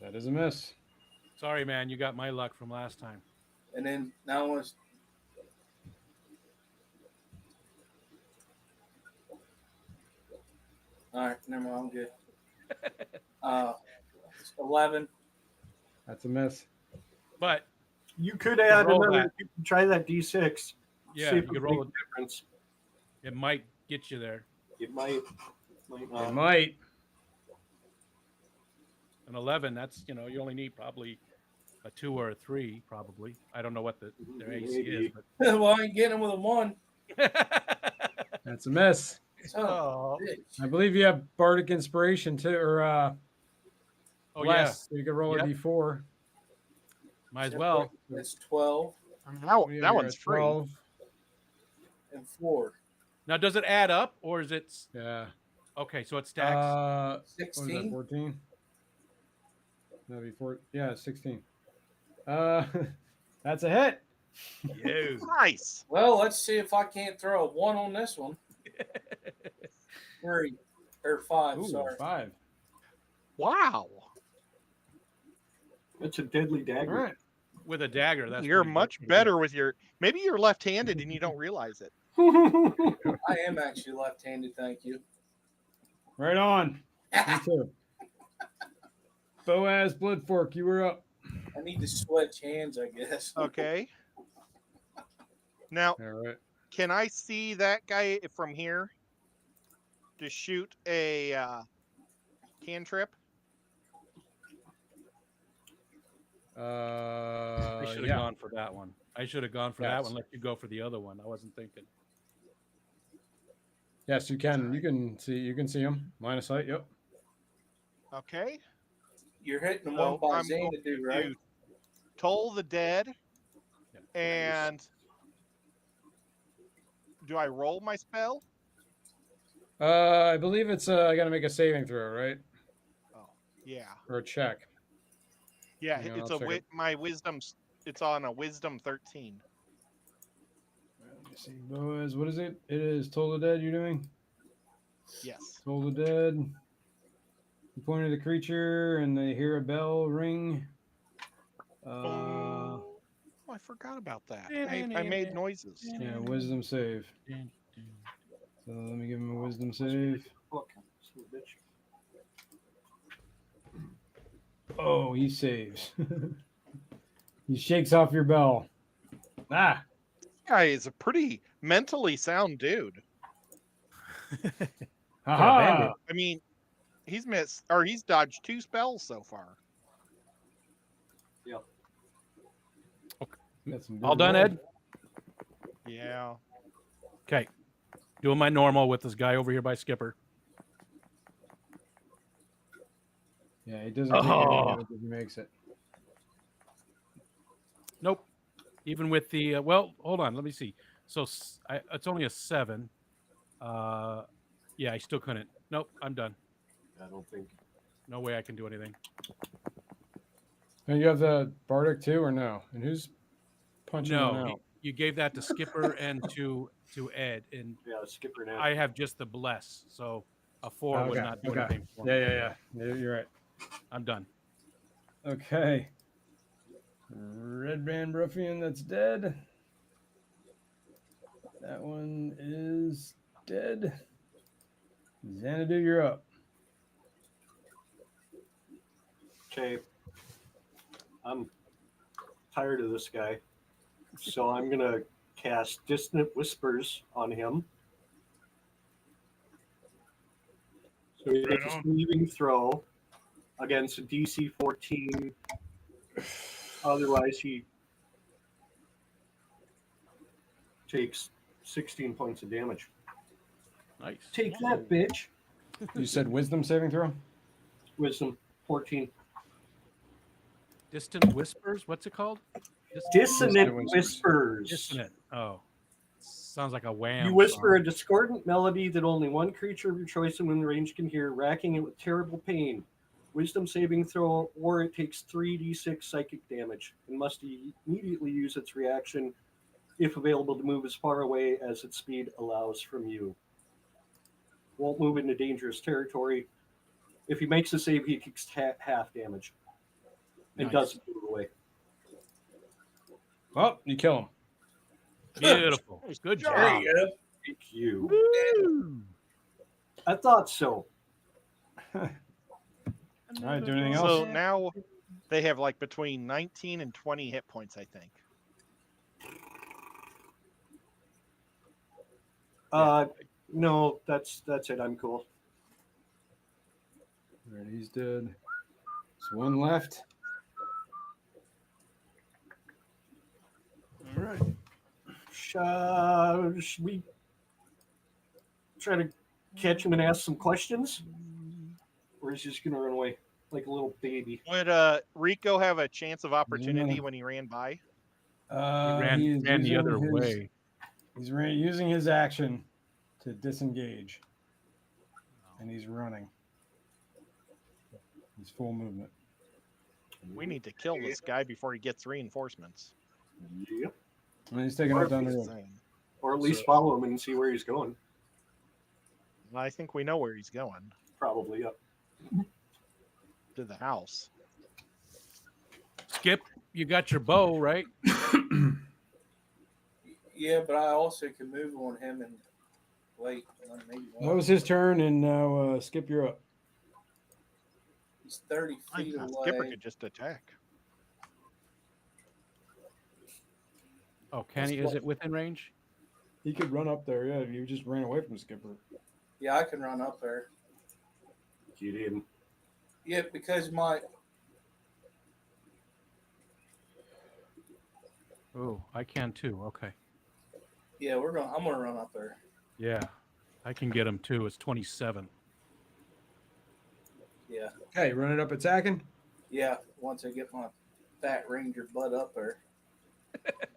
That is a miss. Sorry, man. You got my luck from last time. And then that one's. All right, never mind. I'm good. 11. That's a miss. But You could add roll another. that. You can try that D6. yeah, See you if could it roll makes it. a difference. It might get you there. It might It not. might. An 11. That's you only need probably a 2 or a 3. Probably. I don't know what their AC is, Well, I ain't getting him with a 1. but That's a miss. Oh. I believe you have Bardic Inspiration too, or Oh less. So you could roll Yep. a D4. might as well. That's 12 That one's free. 12. and 4. Now, does it add up or is it? Yeah. Okay, so it stacks. What was that, 16. 14? That'd be 4. Yeah, 16. That's a hit. Yeah. Nice. Well, let's see if I can't throw a 1 on this one. 3 or 5. Ooh, Sorry. 5. Wow. It's a deadly All dagger. right. with a dagger. That's You're pretty much pretty better with your. Maybe you're left-handed and you don't realize it. I am actually left-handed. Thank you. Right on. Me too. Boaz Bloodfork, you were up. I need to switch hands, I guess. Okay. Now, All right. can I see that guy from here to shoot a cantrip? I should have Yeah. gone for that one. I should have gone for that Yes. one. Let you go for the other one. I wasn't thinking. Yes, you can. You can see. You can see him. Line of sight. Yep. Okay. You're hitting the So one by I'm going Xanadu, right? to Toll the Dead, Yeah. and do I roll my spell? I believe it's. I got to make a saving throw, right? Oh, yeah, Or a check. yeah. Hang on, It's I'll check it. my wisdom. It's on a wisdom 13. Let me see. Boaz, what is it? It is Toll the Dead. You're doing Yes. Toll the Dead. You point at the creature, and they hear a bell ring. Oh, I forgot about that. I made noises. Yeah, wisdom save. So let me give him a wisdom save. Oh, he saves. He shakes off your bell. Ah, This guy is a pretty mentally sound dude. haha! I mean, he's dodged 2 spells so far. Got some All good done, roll. Ed? Yeah. Okay. Doing my normal with this guy over here by Skipper. Yeah, he doesn't take any damage if he makes it. Nope. Even with the well, hold on. Let me see. So it's only a 7. Yeah, I still couldn't. Nope. I'm done. I don't think. No way I can do anything. And you have the Bardic too, or no? And who's punching one No, out? you gave that to Skipper and to Ed, and Yeah, Skipper now. I have just the bless. So a 4 Okay, would not do okay. anything for me. Yeah. You're right. I'm done. Okay. Red Band Ruffian, that's dead. That one is dead. Xanadu, you're up. Okay. I'm tired of this guy. So I'm going to cast Dissonant Whispers on him. So he makes a saving throw against a DC 14. Otherwise, he takes 16 points of damage. Nice. Take that, bitch. You said wisdom saving throw? Wisdom 14. Distant Whispers? What's it called? Dissonant Whispers. Whispers. Dissonant. Oh. Sounds like a wham. You whisper song. a discordant melody that only one creature of your choice and within range can hear, racking it with terrible pain. Wisdom saving throw, or it takes 3d6 psychic damage and must immediately use its reaction, if available, to move as far away as its speed allows from you. Won't move into dangerous territory. If he makes a save, he takes half damage and Nice. doesn't move away. Oh, you kill him. Beautiful. Good job. There you go. Thank you. Woo! I thought so. All right, do anything else? So now they have like between 19 and 20 hit points, I think. No, that's it. I'm cool. All right, he's dead. There's one left. All right. Should we try to catch him and ask some questions? Or is he just going to run away like a little baby? Would Rico have a chance of opportunity when he ran by? He ran the other way. He's using his action to disengage. And he's running. He's full movement. We need to kill this guy before he gets reinforcements. Yep. And he's taking up down the road. Insane. Or at least follow him and see where he's going. I think we know where he's going. Probably, yep. To the house. Skip, You got your bow, right? Yeah, but I also can move on him and wait. Maybe That was his turn, and now Skip, you're up. He's 30 feet away. Skipper could just attack. Oh, can he? Is it within range? He could run up there. Yeah, you just ran away from Skipper. Yeah, I can run up there. You didn't. Yeah, because my Oh, I can too. Okay. yeah, I'm gonna run up there. Yeah, I can get him too. It's 27. Yeah, Okay, run it up attacking. yeah. Once I get my fat ranger butt up there.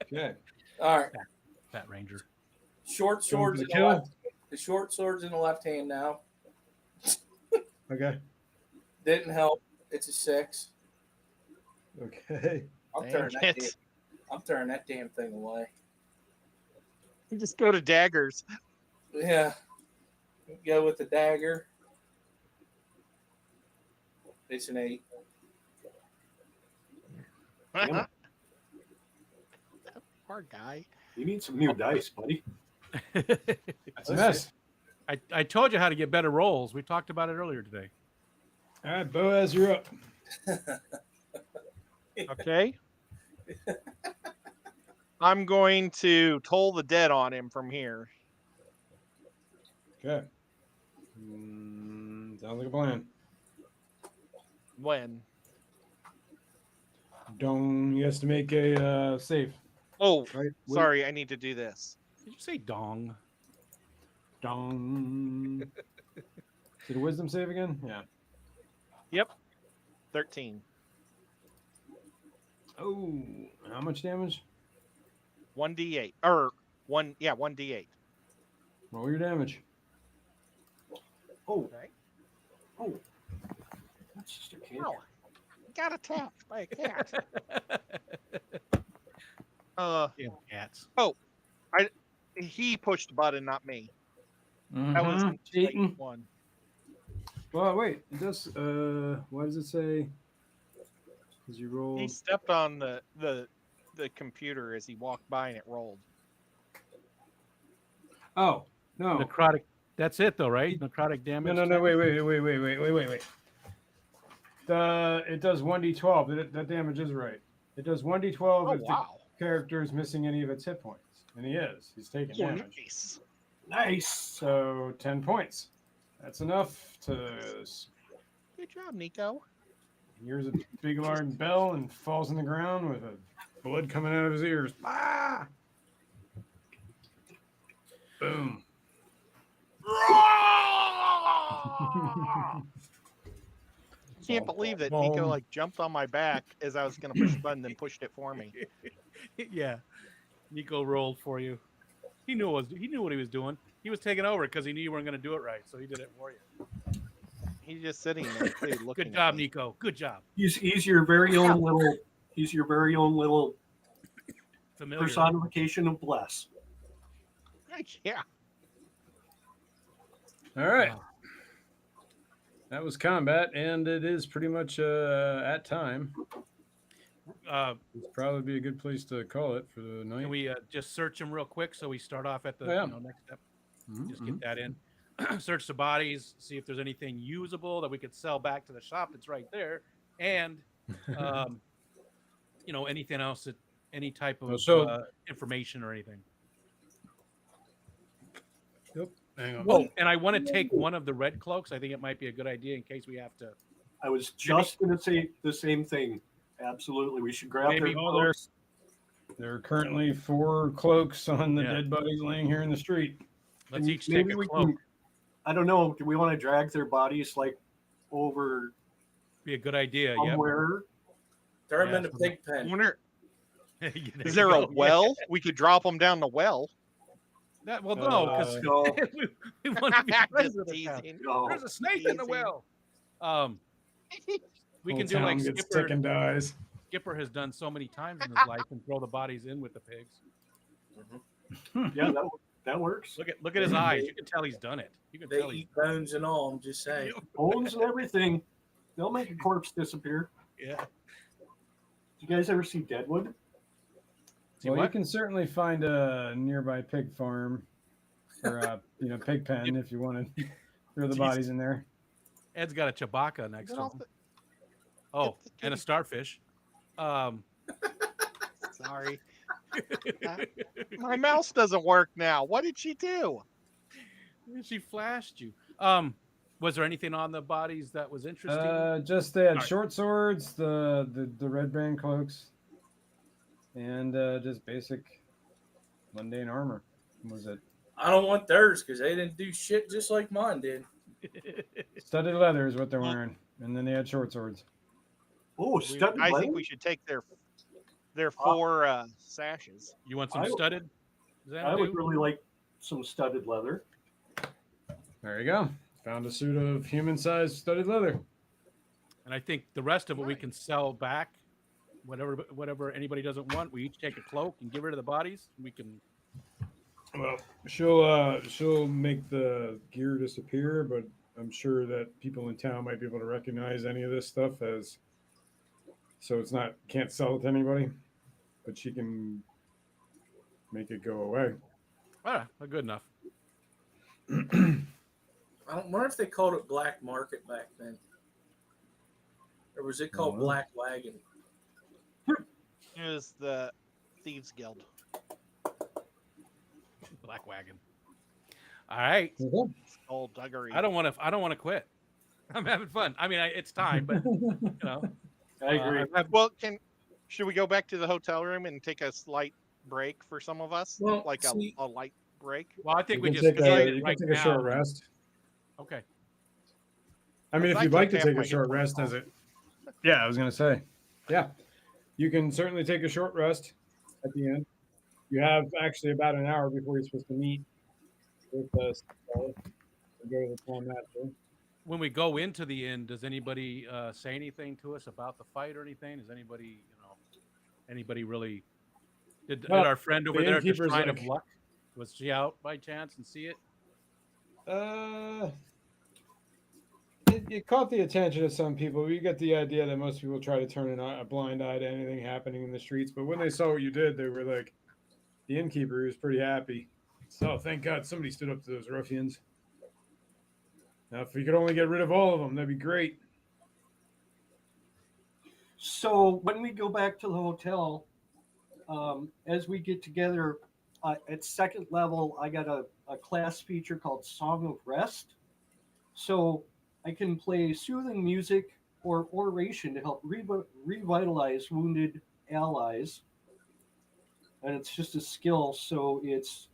Okay. All right. Fat ranger. Short swords in the kill. left. The short sword's in the left hand now. Okay. Didn't help. It's a 6. Okay. I'm turning that damn thing away. You just go to daggers. Yeah. Go with the dagger. It's an 8. Poor guy. You need some new dice, buddy. That's a mess. I told you how to get better rolls. We talked about it earlier today. All right, Boaz, you're up. Okay. I'm going to toll the dead on him from here. Okay. Sounds like a plan. When? He has to make a save. Oh, Right? sorry, I need to do this. Did you say dong? Dong. Did a wisdom save again? Yeah. Yep. 13. Oh, how much damage? 1d8. Or 1d8. Roll your damage. Oh, Okay. oh. That's just a kid. Wow. Got attacked by a cat. Yeah, cats. He pushed the button, not me. Mm-hmm. That was cheating. one. Well, wait. It does. What does it say? Because you rolled. He stepped on the computer as he walked by and it rolled. Oh no. Necrotic. That's it though, right? Necrotic damage. No. Wait. It does 1d12. That damage is right. It does 1d12 Oh, if the character is missing any of its hit points, and he is. He's taking damage. Nice. Nice. So 10 points. That's enough to. Good job, Nico. Hears a big alarm bell and falls on the ground with blood coming out of his ears. Ah! Boom. Can't believe that Nico jumped on my back as I was going to push the button and pushed it for me. Yeah, Nico rolled for you. He knew what he was doing. He was taking over because he knew you weren't going to do it right, so he did it for you. He's just sitting there too, looking. Good job, Nico. Good job. He's your very own little. He's your very own little Familiar. personification of bless. Yeah. All right. That was combat, and it is pretty much at time. It's probably be a good place to call it for the night. Can we just search them real quick so we start off at the next step? Just get that in. Search the bodies, see if there's anything usable that we could sell back to the shop that's right there, and anything else that any type of information or anything. Yep. Hang on. Oh, and I want to take one of the red cloaks. I think it might be a good idea in case we have to. I was just going to say the same thing. Absolutely, we should grab their cloaks. There are currently 4 cloaks on the dead bodies laying here in the street. Let's each take a cloak. I don't know. Do we want to drag their bodies over? Be a good idea. Somewhere. Throw them in a pig pen. Is there a well? We could drop them down the well. No, because we want to be friends with the town. There's a snake in the well. We can do like Skipper and dies. Skipper has done so many times in his life and throw the bodies in with the pigs. Yeah, that works. Look at his eyes. You can tell he's done it. You can tell eat bones and all. I'm just saying. Bones and everything. They'll make a corpse disappear. Yeah. you guys ever see Deadwood? See Well, what? you can certainly find a nearby pig farm or a pig pen if you want to throw the Jeez. bodies in there. Ed's got a Chewbacca next Get to off him. the- Oh, get the and a kitty- starfish. Sorry. My mouse doesn't work now. What did she do? She flashed you. Was there anything on the bodies that was interesting? Just they had Alright. short swords, the red band cloaks, and just basic mundane armor. Was it I don't want theirs because they didn't do shit just like mine did. studded leather is what they're wearing, and then they had short swords. Oh, studded I leather? think we should take their 4 sashes. You want some I- studded? I would really like some studded leather. There you go. Found a suit of human-sized studded leather. And I think the rest of it we can sell back. Whatever anybody doesn't want, we each take a cloak and get rid of the bodies. We can. Well, she'll make the gear disappear, but I'm sure that people in town might be able to recognize any of this stuff as. So it's not can't sell it to anybody, but she can make it go away. Good enough. I wonder if they called it black market back then, or was it called Mhm. black wagon? It was the Thieves Guild. Black wagon. All right. Old Duggery. I don't want to quit. I'm having fun. I mean, it's time, but I agree. Well, should we go back to the hotel room and take a slight break for some of us? Well, Like see- a light break? well, I think we You just can take decide a, it you right can take a short now. rest. Okay. I mean, if I you'd like to took take half a my short headphones rest, as it. Yeah, I was gonna say. Yeah, you can certainly take a short rest at the end. You have actually about an hour before you're supposed to meet with us. Go to the town master. When we go into the inn, does anybody say anything to us about the fight or anything? Does anybody really? Did Well, our friend over the there at the innkeeper's Shrine of like- Luck? Was she out by chance and see it? It caught the attention of some people. You get the idea that most people try to turn a blind eye to anything happening in the streets. But when they saw what you did, they were like, the innkeeper was pretty happy. So thank God somebody stood up to those ruffians. Now, if we could only get rid of all of them, that'd be great. So when we go back to the hotel, as we get together at second level, I got a class feature called Song of Rest. So I can play soothing music or oration to help revitalize wounded allies. And it's just a skill. So it's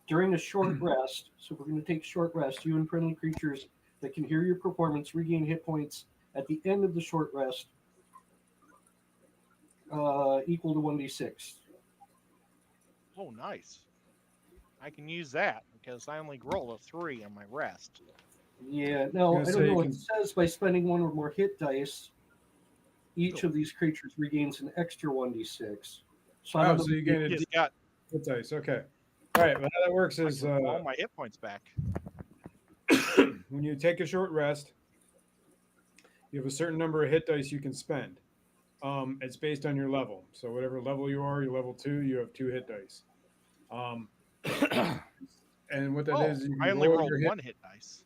during a short rest. So we're going to take short rest. You and friendly creatures that can hear your performance regain hit points at the end of the short rest equal to 1d6. Oh, nice. I can use that because I only roll a 3 on my rest. Yeah, no, I I was don't gonna say know. you It says by spending one or more hit dice, each Cool. of these creatures regains an extra 1d6. So I Oh, don't know so you get a Just got hit dice. Okay. All right. Well, how that works is all my hit points back. when you take a short rest, you have a certain number of hit dice you can spend. It's based on your level. So whatever level you are, you're level 2, you have 2 hit dice. And what that is, you can I only roll roll your hit, 1 hit dice.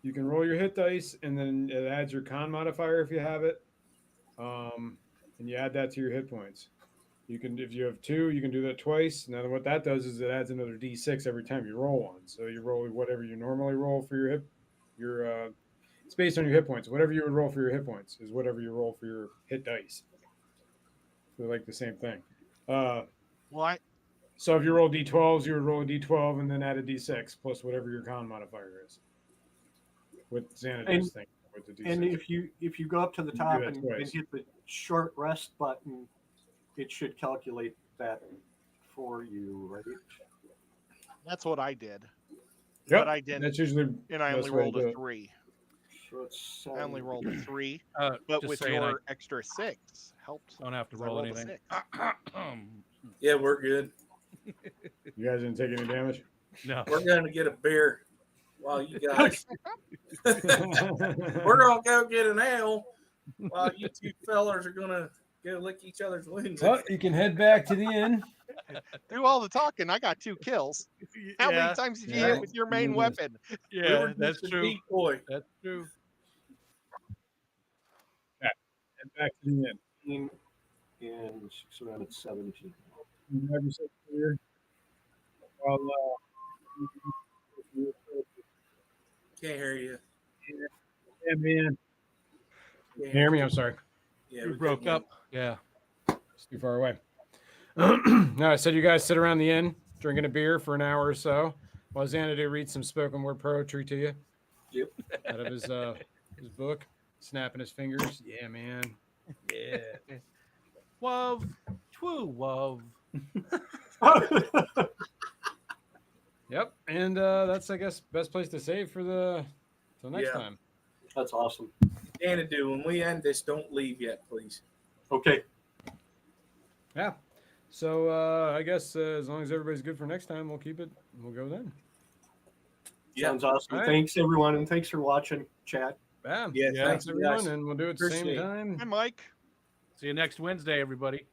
you can roll your hit dice, and then it adds your con modifier if you have it, and you add that to your hit points. You can, if you have 2, you can do that twice. Now, what that does is it adds another d6 every time you roll one. So you roll whatever you normally roll for your hit. It's based on your hit points. Whatever you would roll for your hit points is whatever you roll for your hit dice. They're like the same thing. Well, So if you roll d12s, you would roll a d12 and then add a d6 plus whatever your con modifier is. With Xanadus thing with the d6. And if you go up to the You top do that and twice. hit the short rest button, it should calculate that for you, right? that's what I did. Yep, But I didn't, that's usually and I best only way to rolled do a it. 3. So it's I only rolled a 3, but Just with saying, your extra 6 helped. don't have to 'cause I roll rolled a anything. 6. Yeah, we're good. You guys didn't take any damage. No. We're going to get a beer while you guys. We're going to go get an ale While you two fellers are gonna go lick each other's wounds. Well, you can head back to the inn. Do all the talking. I got 2 kills. How many Yeah, times did you Yeah. hit with your main Yes. weapon? We yeah, were that's just a true. decoy. That's true. Head back to the inn. 15 and 6 around at 17. You have yourself clear. While Can't hear you. yeah, man. Can't Hear me? I'm sorry. Yeah, You we broke couldn't up. Yeah. It's too far away. No, I said you guys sit around the inn drinking a beer for an hour or so while Xanadu reads some spoken word poetry to you. Yep. Out of his book, snapping his fingers. Yeah, man. Yeah. Wov. Twoo wov. Yep. And that's, I guess, best place to save for the till next Yeah. time. That's awesome. Xanadu, when we end this, don't leave yet, please. Okay. Yeah. So I guess as long as everybody's good for next time, we'll keep it. We'll go then. Yeah. Sounds awesome. All right. Thanks, everyone, and thanks for watching, chat. Yeah. Yeah, Thanks, you everyone. guys. And we'll do it at the same Appreciate it. time. Hi, Mike. See you next Wednesday, everybody.